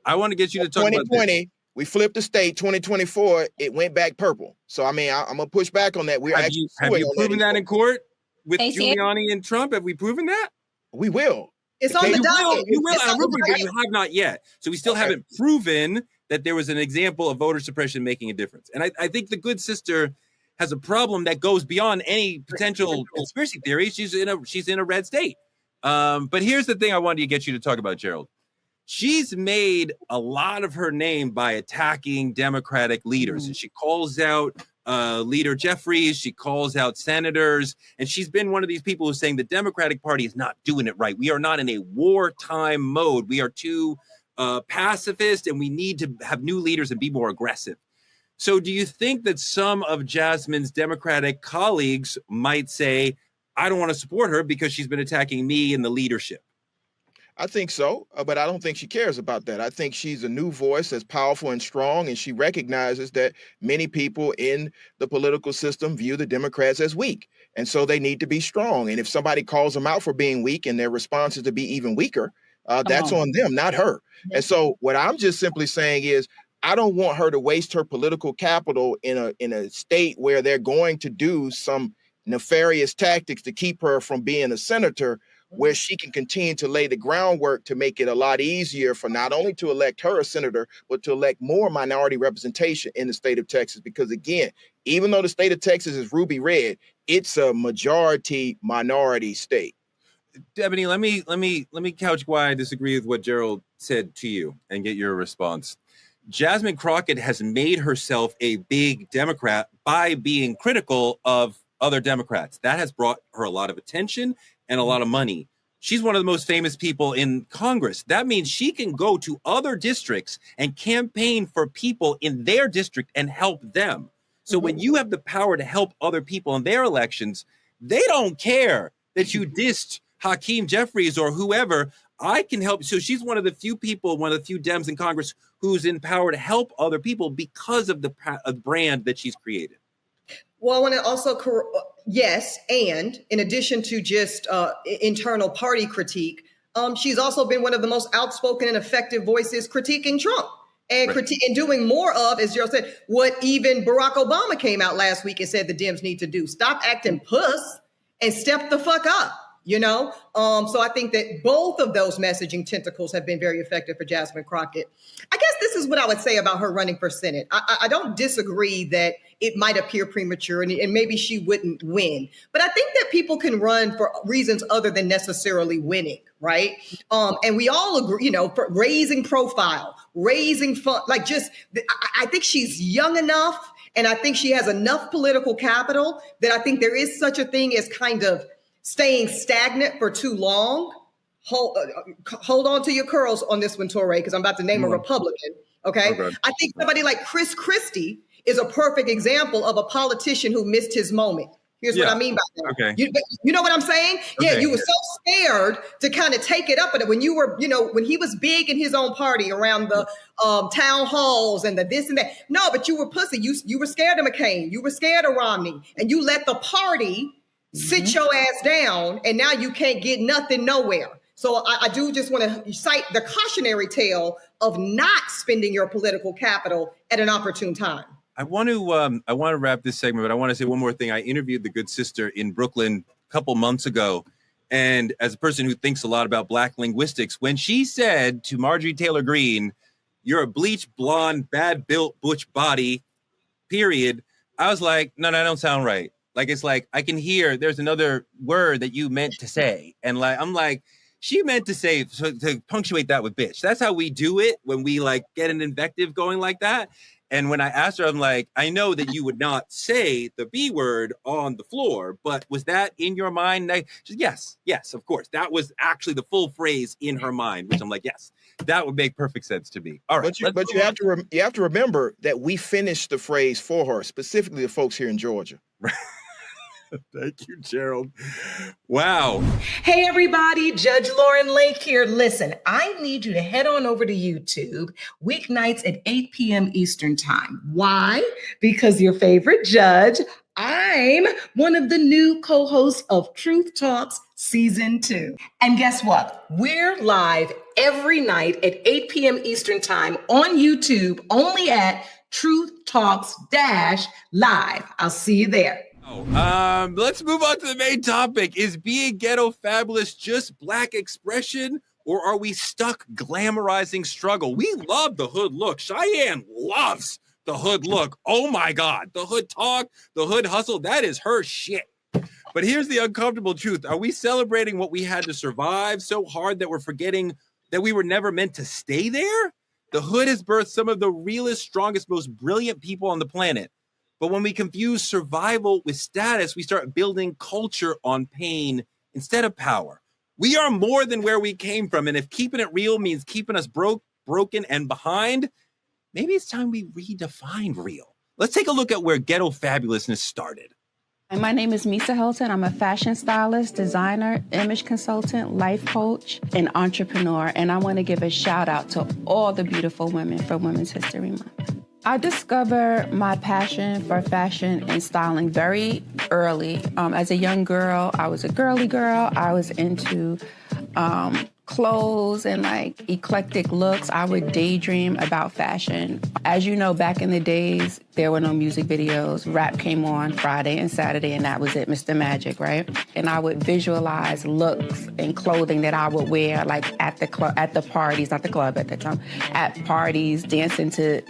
[SPEAKER 1] I want to get you to talk about 2020.
[SPEAKER 4] We flipped the state. 2024, it went back purple. So I mean, I'm gonna push back on that.
[SPEAKER 1] Have you proven that in court with Giuliani and Trump? Have we proven that?
[SPEAKER 4] We will.
[SPEAKER 3] It's on the docket.
[SPEAKER 1] You will. But you have not yet. So we still haven't proven that there was an example of voter suppression making a difference. And I think the good sister has a problem that goes beyond any potential conspiracy theory. She's in a red state. But here's the thing I wanted to get you to talk about, Gerald. She's made a lot of her name by attacking Democratic leaders. And she calls out Leader Jeffries. She calls out senators. And she's been one of these people who's saying the Democratic Party is not doing it right. We are not in a wartime mode. We are too pacifist, and we need to have new leaders and be more aggressive. So do you think that some of Jasmine's Democratic colleagues might say, I don't want to support her because she's been attacking me and the leadership?
[SPEAKER 4] I think so, but I don't think she cares about that. I think she's a new voice that's powerful and strong, and she recognizes that many people in the political system view the Democrats as weak, and so they need to be strong. And if somebody calls them out for being weak and their response is to be even weaker, that's on them, not her. And so what I'm just simply saying is, I don't want her to waste her political capital in a state where they're going to do some nefarious tactics to keep her from being a senator, where she can continue to lay the groundwork to make it a lot easier for not only to elect her a senator, but to elect more minority representation in the state of Texas. Because again, even though the state of Texas is ruby red, it's a majority minority state.
[SPEAKER 1] Eboni, let me couch why I disagree with what Gerald said to you and get your response. Jasmine Crockett has made herself a big Democrat by being critical of other Democrats. That has brought her a lot of attention and a lot of money. She's one of the most famous people in Congress. That means she can go to other districts and campaign for people in their district and help them. So when you have the power to help other people in their elections, they don't care that you dissed Hakeem Jeffries or whoever. I can help. So she's one of the few people, one of the few Dems in Congress who's in power to help other people because of the brand that she's created.
[SPEAKER 3] Well, I want to also, yes, and in addition to just internal party critique, she's also been one of the most outspoken and effective voices critiquing Trump and and doing more of, as Gerald said, what even Barack Obama came out last week and said the Dems need to do. Stop acting puss and step the fuck up. So I think that both of those messaging tentacles have been very effective for Jasmine Crockett. I guess this is what I would say about her running for Senate. I don't disagree that it might appear premature and maybe she wouldn't win, but I think that people can run for reasons other than necessarily winning, right? And we all agree, for raising profile, raising fun, I think she's young enough and I think she has enough political capital that I think there is such a thing as kind of staying stagnant for too long. Hold on to your curls on this one, Torre, because I'm about to name a Republican. Okay. I think somebody like Chris Christie is a perfect example of a politician who missed his moment. Here's what I mean by that.
[SPEAKER 1] Okay.
[SPEAKER 3] You know what I'm saying?
[SPEAKER 1] Okay.
[SPEAKER 3] Yeah, you were so scared to kind of take it up. But when you were, when he was big in his own party around the town halls and the this and that. No, but you were pussy. You were scared of McCain. You were scared of Romney. And you let the party sit your ass down, and now you can't get nothing nowhere. So I do just want to cite the cautionary tale of not spending your political capital at an opportune time.
[SPEAKER 1] I want to wrap this segment, but I want to say one more thing. I interviewed the good sister in Brooklyn a couple months ago, and as a person who thinks a lot about Black linguistics, when she said to Marjorie Taylor Greene, "You're a bleached, blonde, bad-built, butch body," period, I was like, no, that don't sound right. Like, it's like, I can hear there's another word that you meant to say. And I'm like, she meant to say, to punctuate that with bitch. That's how we do it when we get an invective going like that. And when I asked her, I'm like, I know that you would not say the B word on the floor, but was that in your mind? She said, yes, of course. That was actually the full phrase in her mind, which I'm like, yes, that would make perfect sense to me. All right.
[SPEAKER 4] But you have to remember that we finished the phrase for her, specifically the folks here in Georgia.
[SPEAKER 1] Thank you, Gerald. Wow.
[SPEAKER 10] Hey, everybody. Judge Lauren Lake here. Listen, I need you to head on over to YouTube weeknights at 8 p.m. Eastern Time. Why? Because your favorite judge, I'm one of the new co-hosts of Truth Talks Season 2. And guess what? We're live every night at 8 p.m. Eastern Time on YouTube, only at Truth Talks-Live. I'll see you there.
[SPEAKER 1] Let's move on to the main topic. Is being ghetto fabulous just Black expression, or are we stuck glamorizing struggle? We love the hood look. Cheyenne loves the hood look. Oh my God. The hood talk, the hood hustle, that is her shit. But here's the uncomfortable truth. Are we celebrating what we had to survive so hard that we're forgetting that we were never meant to stay there? The hood has birthed some of the realest, strongest, most brilliant people on the planet. But when we confuse survival with status, we start building culture on pain instead of power. We are more than where we came from. And if keeping it real means keeping us broken, and behind, maybe it's time we redefine real. Let's take a look at where ghetto fabulousness started.
[SPEAKER 11] My name is Misa Hilton. I'm a fashion stylist, designer, image consultant, life coach, and entrepreneur. And I want to give a shout out to all the beautiful women for Women's History Month. I discovered my passion for fashion and styling very early. As a young girl, I was a girly girl. I was into clothes and eclectic looks. I would daydream about fashion. As you know, back in the days, there were no music videos. Rap came on Friday and Saturday, and that was it, Mr. Magic, right? And I would visualize looks and clothing that I would wear, at the parties, not the club at the time, at parties, dancing to,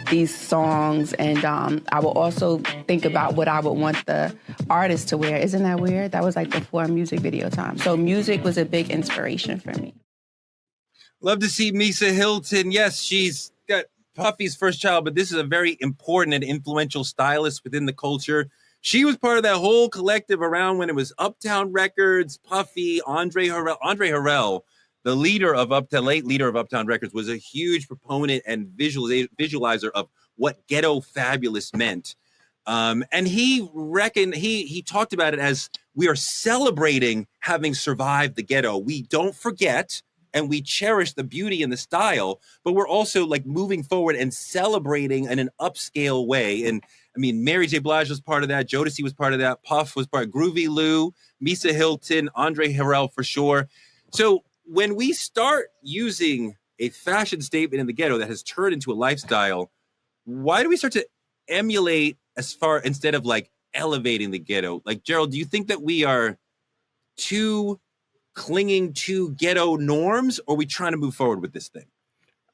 [SPEAKER 11] these songs. And I would also think about what I would want the artist to wear. Isn't that weird? That was before music video time. So music was a big inspiration for me.
[SPEAKER 1] Love to see Misa Hilton. Yes, she's got Puffy's first child, but this is a very important and influential stylist within the culture. She was part of that whole collective around when it was Uptown Records, Puffy, Andre Harrell. Andre Harrell, the late leader of Uptown Records, was a huge proponent and visualizer of what ghetto fabulous meant. And he talked about it as we are celebrating having survived the ghetto. We don't forget and we cherish the beauty and the style, but we're also moving forward and celebrating in an upscale way. And I mean, Mary J. Blige was part of that. Jodeci was part of that. Puff was part of Groovy Lou, Misa Hilton, Andre Harrell for sure. So when we start using a fashion statement in the ghetto that has turned into a lifestyle, why do we start to emulate instead of elevating the ghetto? Like, Gerald, do you think that we are too clinging to ghetto norms, or are we trying to move forward with this thing?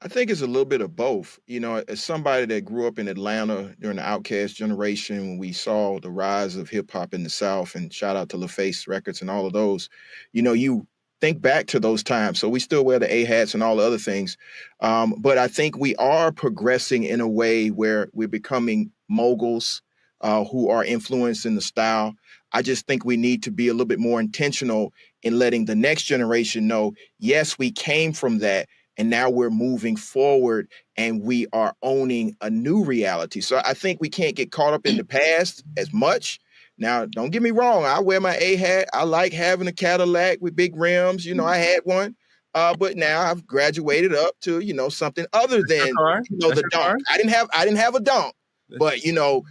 [SPEAKER 4] I think it's a little bit of both. You know, as somebody that grew up in Atlanta during the Outkast generation, when we saw the rise of hip hop in the South, and shout out to LaFace Records and all of those, you know, you think back to those times. So we still wear the A hats and all the other things. But I think we are progressing in a way where we're becoming moguls who are influenced in the style. I just think we need to be a little bit more intentional in letting the next generation know, yes, we came from that. And now we're moving forward and we are owning a new reality. So I think we can't get caught up in the past as much. Now, don't get me wrong. I wear my A hat. I like having a Cadillac with big rims. You know, I had one. But now I've graduated up to, you know, something other than, you know, the dunk. I didn't have a dunk. But, you know,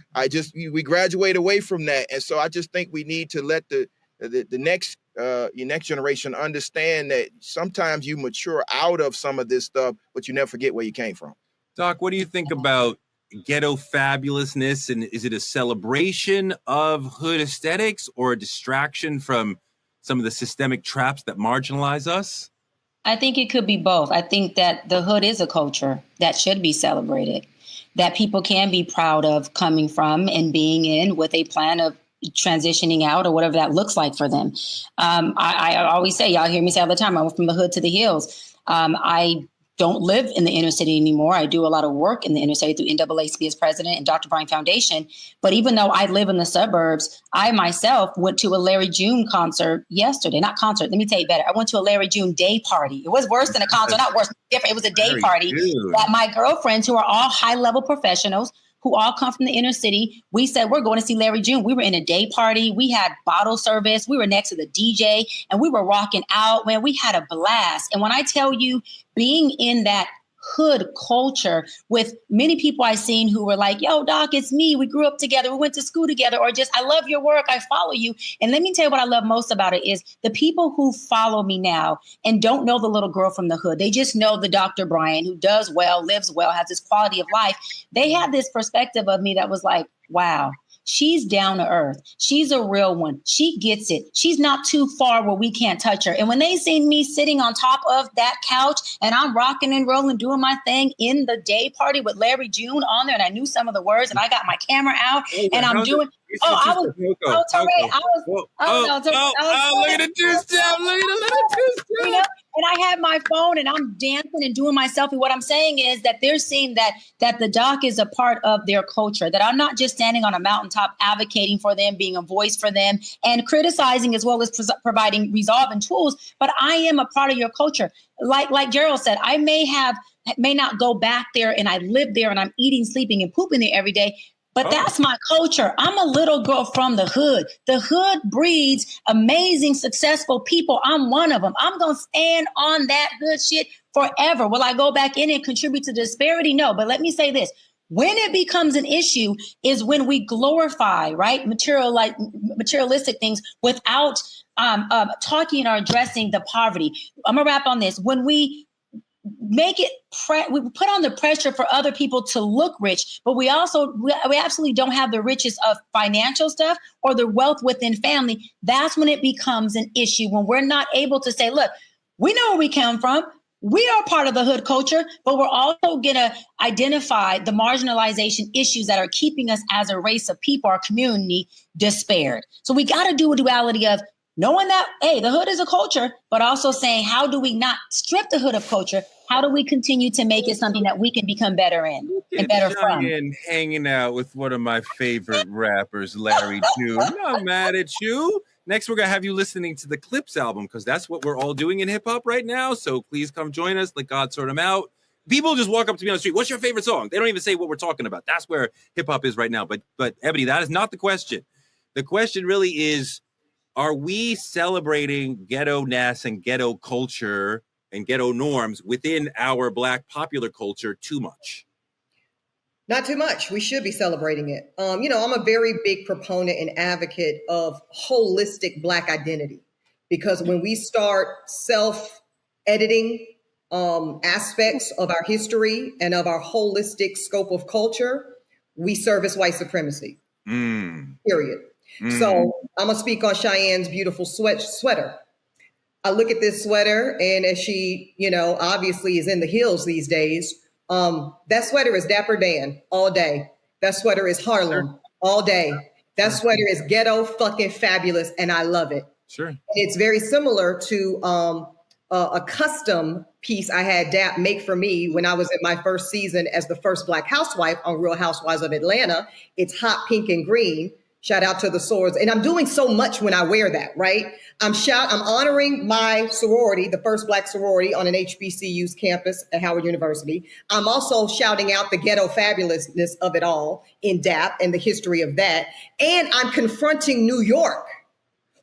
[SPEAKER 4] we graduate away from that. And so I just think we need to let the next your next generation understand that sometimes you mature out of some of this stuff, but you never forget where you came from.
[SPEAKER 1] Doc, what do you think about ghetto fabulousness? And is it a celebration of hood aesthetics or a distraction from some of the systemic traps that marginalize us?
[SPEAKER 5] I think it could be both. I think that the hood is a culture that should be celebrated, that people can be proud of coming from and being in with a plan of transitioning out or whatever that looks like for them. I always say, y'all hear me say all the time, I went from the hood to the hills. I don't live in the inner city anymore. I do a lot of work in the inner city through NAACP as president and Dr. Bryant Foundation. But even though I live in the suburbs, I myself went to a Larry June concert yesterday. Not concert, let me tell you better. I went to a Larry June day party. It was worse than a concert, not worse, different. It was a day party that my girlfriends, who are all high-level professionals, who all come from the inner city, we said, we're going to see Larry June. We were in a day party. We had bottle service. We were next to the DJ and we were rocking out. Man, we had a blast. And when I tell you, being in that hood culture with many people I've seen who were like, yo, Doc, it's me. We grew up together. We went to school together, or just, I love your work. I follow you. And let me tell you what I love most about it is the people who follow me now and don't know the little girl from the hood. They just know the Dr. Brian who does well, lives well, has this quality of life. They had this perspective of me that was like, wow, she's down to earth. She's a real one. She gets it. She's not too far where we can't touch her. And when they seen me sitting on top of that couch and I'm rocking and rolling, doing my thing in the day party with Larry June on there, and I knew some of the words and I got my camera out and I'm doing. Look at
[SPEAKER 1] the two-step. Look at the two-step.
[SPEAKER 5] You know, and I have my phone and I'm dancing and doing my selfie. What I'm saying is that they're seeing that the doc is a part of their culture, that I'm not just standing on a mountaintop advocating for them, being a voice for them and criticizing as well as providing resolve and tools, but I am a part of your culture. Like Gerald said, I may not go back there and I live there and I'm eating, sleeping and pooping there every day. But that's my culture. I'm a little girl from the hood. The hood breeds amazing, successful people. I'm one of them. I'm going to stand on that hood shit forever. Will I go back in and contribute to disparity? No. But let me say this. When it becomes an issue is when we glorify, right, materialistic things without talking or addressing the poverty. I'm going to wrap on this. When we make it, we put on the pressure for other people to look rich, but we absolutely don't have the riches of financial stuff or the wealth within family. That's when it becomes an issue, when we're not able to say, look, we know where we come from. We are part of the hood culture, but we're also going to identify the marginalization issues that are keeping us as a race of people, our community, despaired. So we got to do a duality of knowing that, hey, the hood is a culture, but also saying, how do we not strip the hood of culture? How do we continue to make it something that we can become better in and better from?
[SPEAKER 1] And hanging out with one of my favorite rappers, Larry June. I'm not mad at you. Next, we're going to have you listening to the Clips album, because that's what we're all doing in hip hop right now. So please come join us. Let God sort them out. People just walk up to me on the street. What's your favorite song? They don't even say what we're talking about. That's where hip hop is right now. But Eboni, that is not the question. The question really is, are we celebrating ghetto-ness and ghetto culture and ghetto norms within our Black popular culture too much?
[SPEAKER 3] Not too much. We should be celebrating it. I'm a very big proponent and advocate of holistic Black identity, because when we start self-editing aspects of our history and of our holistic scope of culture, we service white supremacy. Period. So I'm gonna speak on Cheyenne's beautiful sweater. I look at this sweater, and as she, obviously is in the hills these days, that sweater is Dapper Dan all day. That sweater is Harlem all day. That sweater is Ghetto fucking Fabulous, and I love it.
[SPEAKER 1] Sure.
[SPEAKER 3] It's very similar to a custom piece I had Dap make for me when I was in my first season as the first Black housewife on Real Housewives of Atlanta. It's hot pink and green. Shout out to the swords. And I'm doing so much when I wear that, right? I'm honoring my sorority, the first Black sorority on an HBCU's campus at Howard University. I'm also shouting out the ghetto fabulousness of it all in DAP and the history of that. And I'm confronting New York,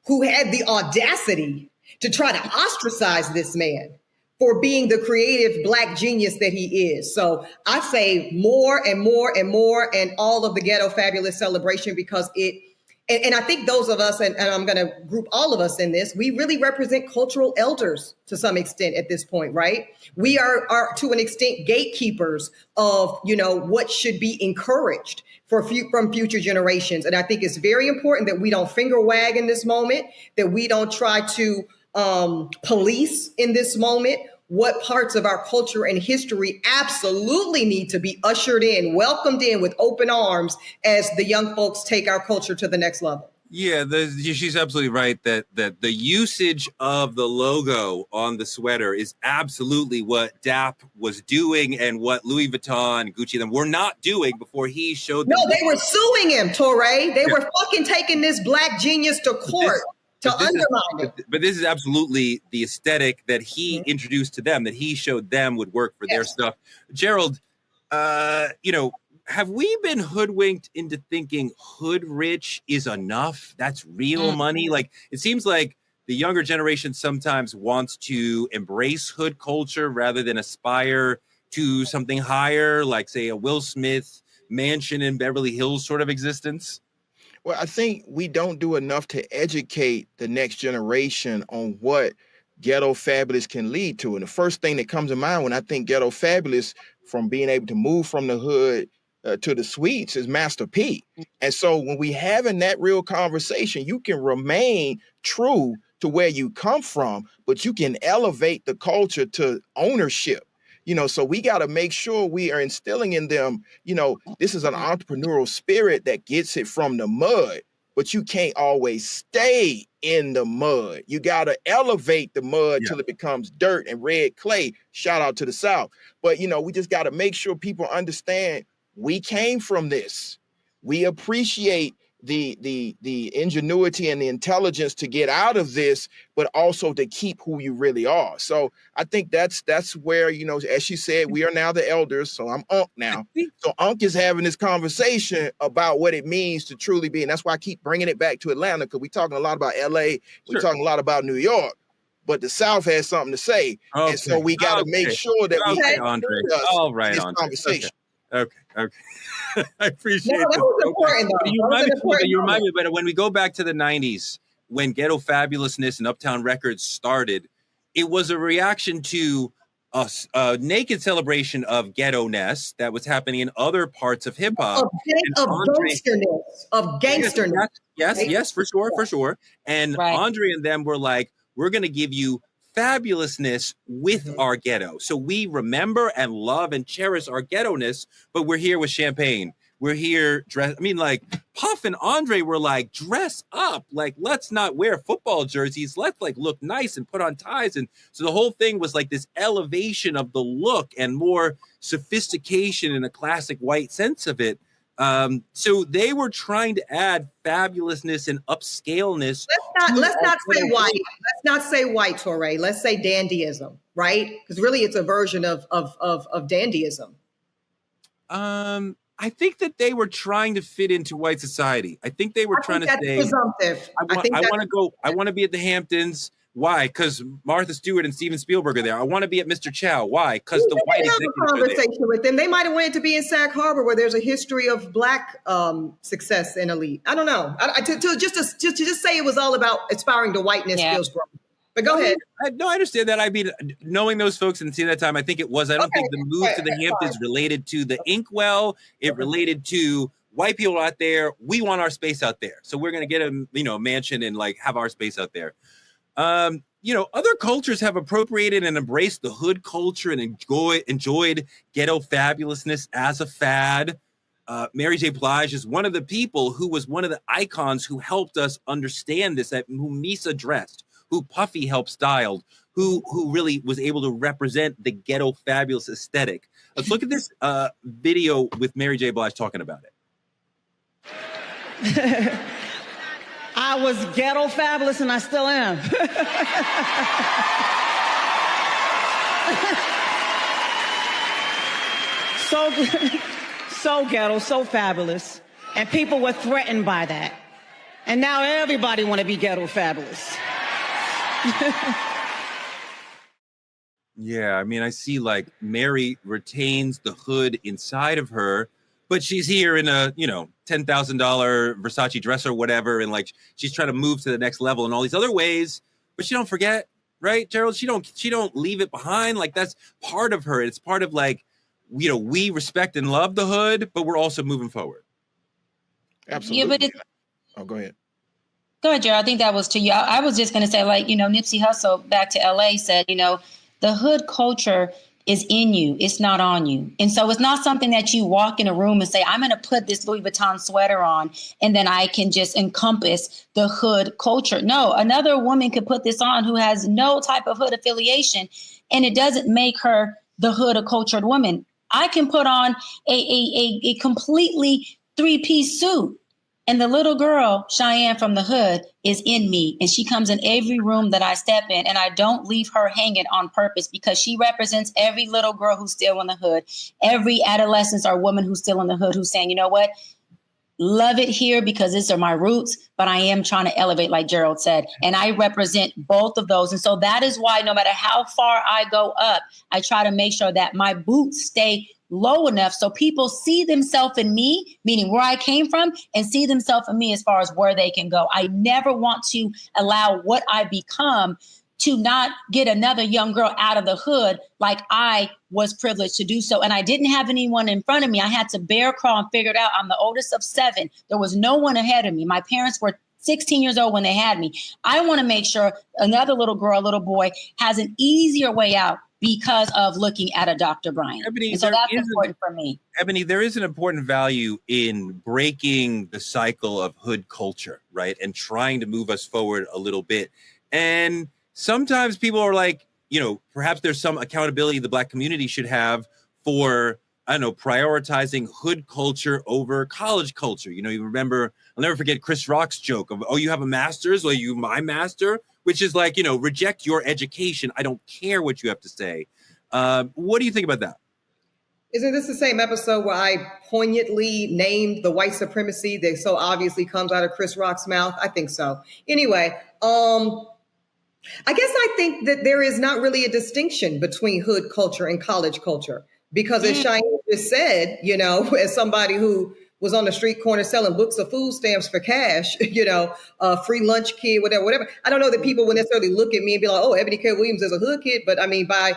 [SPEAKER 3] who had the audacity to try to ostracize this man for being the creative Black genius that he is. So I say more and more and more, and all of the Ghetto Fabulous celebration, because and I think those of us, and I'm gonna group all of us in this, we really represent cultural elders to some extent at this point, right? We are to an extent gatekeepers of, what should be encouraged from future generations. And I think it's very important that we don't finger wag in this moment, that we don't try to police in this moment what parts of our culture and history absolutely need to be ushered in, welcomed in with open arms as the young folks take our culture to the next level.
[SPEAKER 1] Yeah, she's absolutely right that the usage of the logo on the sweater is absolutely what DAP was doing and what Louis Vuitton, Gucci, them were not doing before he showed them.
[SPEAKER 3] No, they were suing him, Touré. They were fucking taking this Black genius to court.
[SPEAKER 1] But this is absolutely the aesthetic that he introduced to them, that he showed them would work for their stuff. Gerald, have we been hoodwinked into thinking hood rich is enough? That's real money. Like, it seems like the younger generation sometimes wants to embrace hood culture rather than aspire to something higher, like, say, a Will Smith mansion in Beverly Hills sort of existence.
[SPEAKER 4] Well, I think we don't do enough to educate the next generation on what Ghetto Fabulous can lead to. And the first thing that comes to mind when I think Ghetto Fabulous, from being able to move from the hood to the suites, is Master P. And so when we having that real conversation, you can remain true to where you come from, but you can elevate the culture to ownership. So we got to make sure we are instilling in them, this is an entrepreneurial spirit that gets it from the mud, but you can't always stay in the mud. You got to elevate the mud till it becomes dirt and red clay. Shout out to the South. But, we just got to make sure people understand we came from this. We appreciate the ingenuity and the intelligence to get out of this, but also to keep who you really are. So I think that's where, as she said, we are now the elders. So I'm Unc now. So Unc is having this conversation about what it means to truly be. And that's why I keep bringing it back to Atlanta, because we're talking a lot about LA. We're talking a lot about New York, but the South has something to say. Okay. And so we got to make sure that we
[SPEAKER 1] Andre. All right, this conversation. Okay. I appreciate
[SPEAKER 3] that. Was important, though.
[SPEAKER 1] You remind me, but when we go back to the 90s, when Ghetto Fabulousness and Uptown Records started, it was a reaction to a naked celebration of ghetto-ness that was happening in other parts of hip-hop.
[SPEAKER 3] Of gangsterness.
[SPEAKER 1] Yes, for sure. And Andre and them were like, we're going to give you fabulousness with our ghetto. So we remember and love and cherish our ghetto-ness, but we're here with champagne. We're here like Puff and Andre were like, dress up. Like, let's not wear football jerseys. Let's look nice and put on ties. And so the whole thing was like this elevation of the look and more sophistication in a classic white sense of it. So they were trying to add fabulousness and upscaleness.
[SPEAKER 3] Let's not say white. Let's not say white, Touré. Let's say dandyism, right? Because really, it's a version of dandyism.
[SPEAKER 1] I think that they were trying to fit into white society. I think they were trying to say,
[SPEAKER 3] presumptive.
[SPEAKER 1] I want to be at the Hamptons. Why? Because Martha Stewart and Steven Spielberg are there. I want to be at Mr. Chow. Why? Because the white executives
[SPEAKER 3] have a conversation with them. They might have wanted to be in Sag Harbor, where there's a history of Black success and elite. I don't know. To just say it was all about aspiring to whiteness feels wrong. But go ahead.
[SPEAKER 1] I understand that. I mean, knowing those folks and seeing that time, I think it was. I don't think the move to the Hamptons related to the Inkwell. It related to white people out there, we want our space out there. So we're going to get a, mansion and like have our space out there. Other cultures have appropriated and embraced the hood culture and enjoyed ghetto fabulousness as a fad. Mary J. Blige is one of the people who was one of the icons who helped us understand this, who Misa dressed, who Puffy helped styled, who really was able to represent the ghetto fabulous aesthetic. Let's look at this video with Mary J. Blige talking about it.
[SPEAKER 12] I was ghetto fabulous and I still am. So ghetto, so fabulous. And people were threatened by that. And now everybody want to be ghetto fabulous.
[SPEAKER 1] Yeah, I mean, I see like Mary retains the hood inside of her, but she's here in a, $10,000 Versace dress or whatever. And like, she's trying to move to the next level in all these other ways, but she don't forget, right, Gerald? She don't leave it behind. Like that's part of her. It's part of like, we respect and love the hood, but we're also moving forward.
[SPEAKER 4] Absolutely.
[SPEAKER 5] Yeah,
[SPEAKER 4] but go ahead.
[SPEAKER 5] Go ahead, Gerald. I think that was to you. I was just going to say, like, Nipsey Hussle back to LA said, the hood culture is in you. It's not on you. And so it's not something that you walk in a room and say, I'm going to put this Louis Vuitton sweater on and then I can just encompass the hood culture. No, another woman could put this on who has no type of hood affiliation and it doesn't make her the hood or cultured woman. I can put on a completely three-piece suit. And the little girl, Cheyenne from the hood, is in me. And she comes in every room that I step in. And I don't leave her hanging on purpose because she represents every little girl who's still in the hood, every adolescent or woman who's still in the hood who's saying, you know what? Love it here because these are my roots, but I am trying to elevate, like Gerald said. And I represent both of those. And so that is why no matter how far I go up, I try to make sure that my boots stay low enough so people see themselves in me, meaning where I came from, and see themselves in me as far as where they can go. I never want to allow what I become to not get another young girl out of the hood like I was privileged to do so. And I didn't have anyone in front of me. I had to bear crawl and figure it out. I'm the oldest of 7. There was no one ahead of me. My parents were 16 years old when they had me. I want to make sure another little girl, little boy has an easier way out because of looking at a Dr. Bryant.
[SPEAKER 1] Eboni,
[SPEAKER 5] and so that's important for me.
[SPEAKER 1] Eboni, there is an important value in breaking the cycle of hood culture, right? And trying to move us forward a little bit. And sometimes people are like, perhaps there's some accountability the Black community should have for, prioritizing hood culture over college culture. You remember, I'll never forget Chris Rock's joke of, oh, you have a master's? Well, you my master? Which is like, reject your education. I don't care what you have to say. What do you think about that?
[SPEAKER 3] Isn't this the same episode where I poignantly named the white supremacy that so obviously comes out of Chris Rock's mouth? I think so. Anyway, I guess I think that there is not really a distinction between hood culture and college culture. Because as Cheyenne just said, as somebody who was on the street corner selling books of food stamps for cash, free lunch kid, whatever. I don't know that people would necessarily look at me and be like, oh, Eboni K. Williams is a hood kid. But I mean, by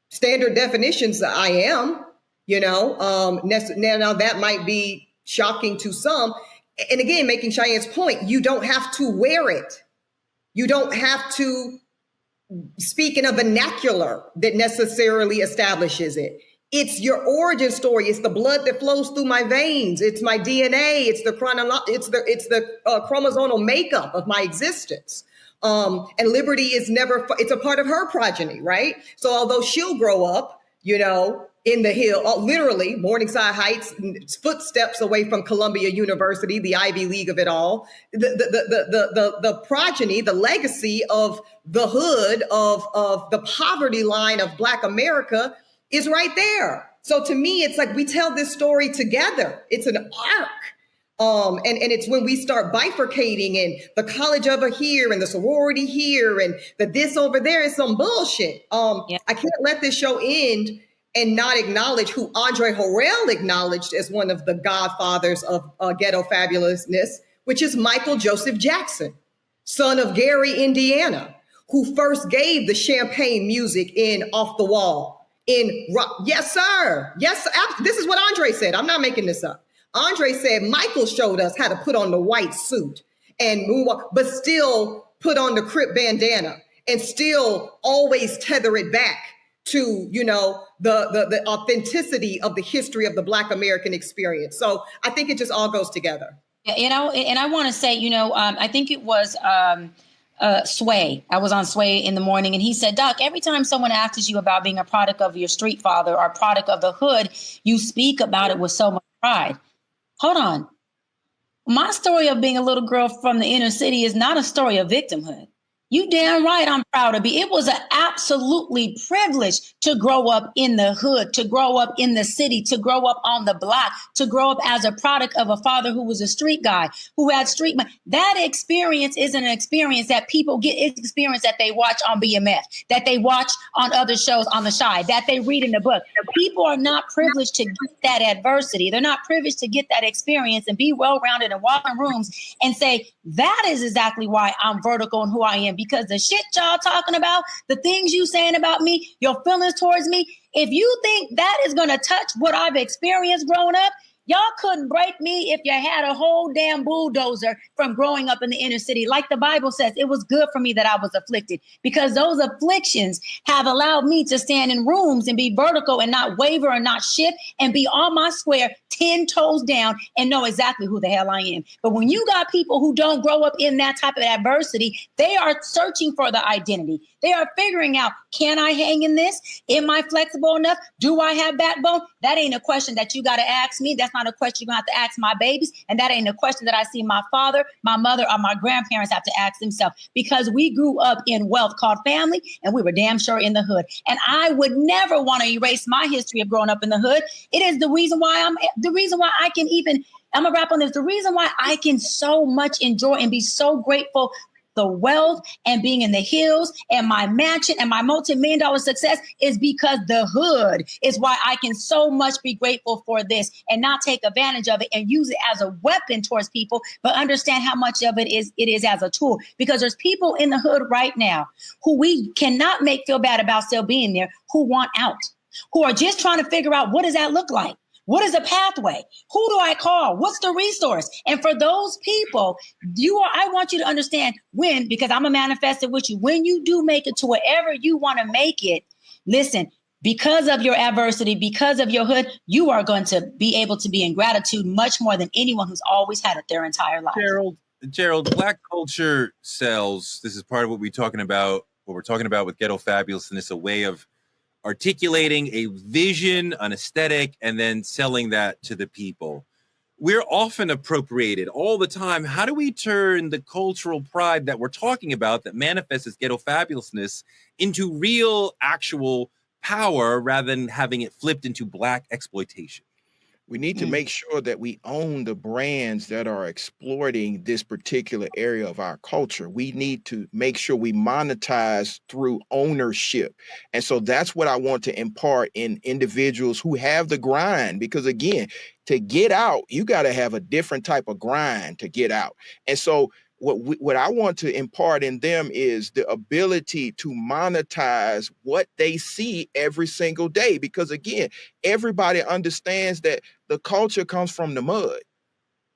[SPEAKER 3] standard definitions, I am, now that might be shocking to some. And again, making Cheyenne's point, you don't have to wear it. You don't have to speak in a vernacular that necessarily establishes it. It's your origin story. It's the blood that flows through my veins. It's my DNA. It's the chromosomal makeup of my existence. And Liberty is it's a part of her progeny, right? So although she'll grow up, in the hill, literally Morningside Heights, footsteps away from Columbia University, the Ivy League of it all, the progeny, the legacy of the hood of the poverty line of Black America is right there. So to me, it's like we tell this story together. It's an arc. And it's when we start bifurcating and the college over here and the sorority here and the this over there is some bullshit. I can't let this show end and not acknowledge who Andre Harrell acknowledged as one of the godfathers of ghetto fabulousness, which is Michael Joseph Jackson, son of Gary, Indiana, who first gave the champagne music in Off the Wall. In rock. Yes, sir. Yes, this is what Andre said. I'm not making this up. Andre said Michael showed us how to put on the white suit and move on, but still put on the Crip bandana and still always tether it back to, you know, the authenticity of the history of the Black American experience. So I think it just all goes together.
[SPEAKER 5] And I want to say, you know, I think it was Sway. I was on Sway in the morning, and he said, Doc, every time someone asks you about being a product of your street father or a product of the hood, you speak about it with so much pride. Hold on. My story of being a little girl from the inner city is not a story of victimhood. You damn right I'm proud to be. It was an absolutely privilege to grow up in the hood, to grow up in the city, to grow up on the block, to grow up as a product of a father who was a street guy, who had street money. That experience isn't an experience that people get. It's an experience that they watch on BMF, that they watch on other shows on the Shy, that they read in the book. People are not privileged to get that adversity. They're not privileged to get that experience and be well-rounded and walk in rooms and say, that is exactly why I'm vertical and who I am. Because the shit y'all talking about, the things you saying about me, your feelings towards me, if you think that is going to touch what I've experienced growing up, y'all couldn't break me if you had a whole damn bulldozer from growing up in the inner city. Like the Bible says, it was good for me that I was afflicted, because those afflictions have allowed me to stand in rooms and be vertical and not waver and not shift and be on my square, 10 toes down, and know exactly who the hell I am. But when you got people who don't grow up in that type of adversity, they are searching for the identity. They are figuring out, can I hang in this? Am I flexible enough? Do I have backbone? That ain't a question that you got to ask me. That's not a question you're going to have to ask my babies. And that ain't a question that I see my father, my mother, or my grandparents have to ask themselves, because we grew up in wealth called family, and we were damn sure in the hood. And I would never want to erase my history of growing up in the hood. It is the reason why I can even, I'm gonna wrap on this. The reason why I can so much enjoy and be so grateful the wealth and being in the hills and my mansion and my multi-million-dollar success is because the hood is why I can so much be grateful for this and not take advantage of it and use it as a weapon towards people, but understand how much of it is as a tool. Because there's people in the hood right now who we cannot make feel bad about still being there, who want out, who are just trying to figure out, what does that look like? What is the pathway? Who do I call? What's the resource? And for those people, I want you to understand because I'm a manifestor with you, when you do make it to wherever you want to make it, listen, because of your adversity, because of your hood, you are going to be able to be in gratitude much more than anyone who's always had it their entire life.
[SPEAKER 1] Gerald, Black culture sells. This is part of what we're talking about with Ghetto Fabulous, and it's a way of articulating a vision, an aesthetic, and then selling that to the people. We're often appropriated all the time. How do we turn the cultural pride that we're talking about that manifests as Ghetto Fabulousness into real, actual power rather than having it flipped into Black exploitation?
[SPEAKER 4] We need to make sure that we own the brands that are exploiting this particular area of our culture. We need to make sure we monetize through ownership. And so that's what I want to impart in individuals who have the grind, because again, to get out, you got to have a different type of grind to get out. And so what I want to impart in them is the ability to monetize what they see every single day. Because again, everybody understands that the culture comes from the mud.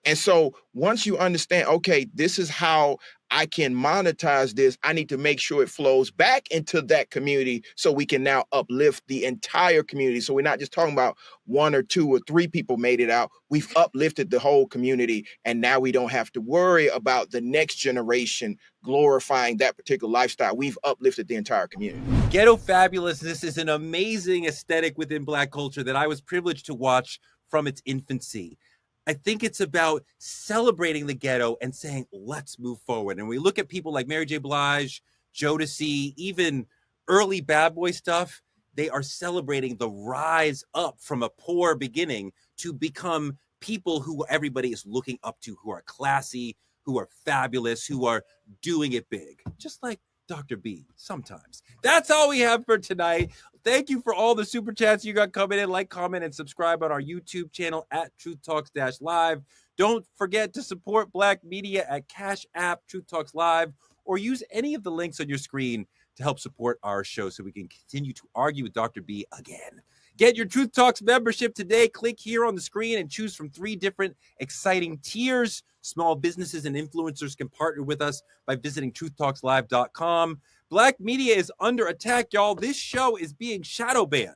[SPEAKER 4] And so once you understand, okay, this is how I can monetize this, I need to make sure it flows back into that community so we can now uplift the entire community. So we're not just talking about 1 or 2 or 3 people made it out. We've uplifted the whole community. And now we don't have to worry about the next generation glorifying that particular lifestyle. We've uplifted the entire community.
[SPEAKER 1] Ghetto Fabulous. This is an amazing aesthetic within Black culture that I was privileged to watch from its infancy. I think it's about celebrating the ghetto and saying, let's move forward. And we look at people like Mary J. Blige, Jodeci, even early Bad Boy stuff. They are celebrating the rise up from a poor beginning to become people who everybody is looking up to, who are classy, who are fabulous, who are doing it big. Just like Dr. B sometimes. That's all we have for tonight. Thank you for all the super chats you got coming in. Like, comment, and subscribe on our YouTube channel at Truth Talks Live. Don't forget to support Black media at Cash App Truth Talks Live, or use any of the links on your screen to help support our show so we can continue to argue with Dr. B again. Get your Truth Talks membership today. Click here on the screen and choose from 3 different exciting tiers. Small businesses and influencers can partner with us by visiting truthtalkslive.com. Black media is under attack, y'all. This show is being shadow banned.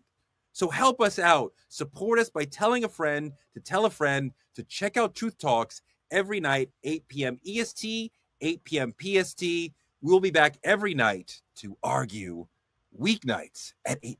[SPEAKER 1] So help us out. Support us by telling a friend to tell a friend to check out Truth Talks every night, 8 p.m. EST, 8 p.m. PST. We'll be back every night to argue weeknights at 8 p.m.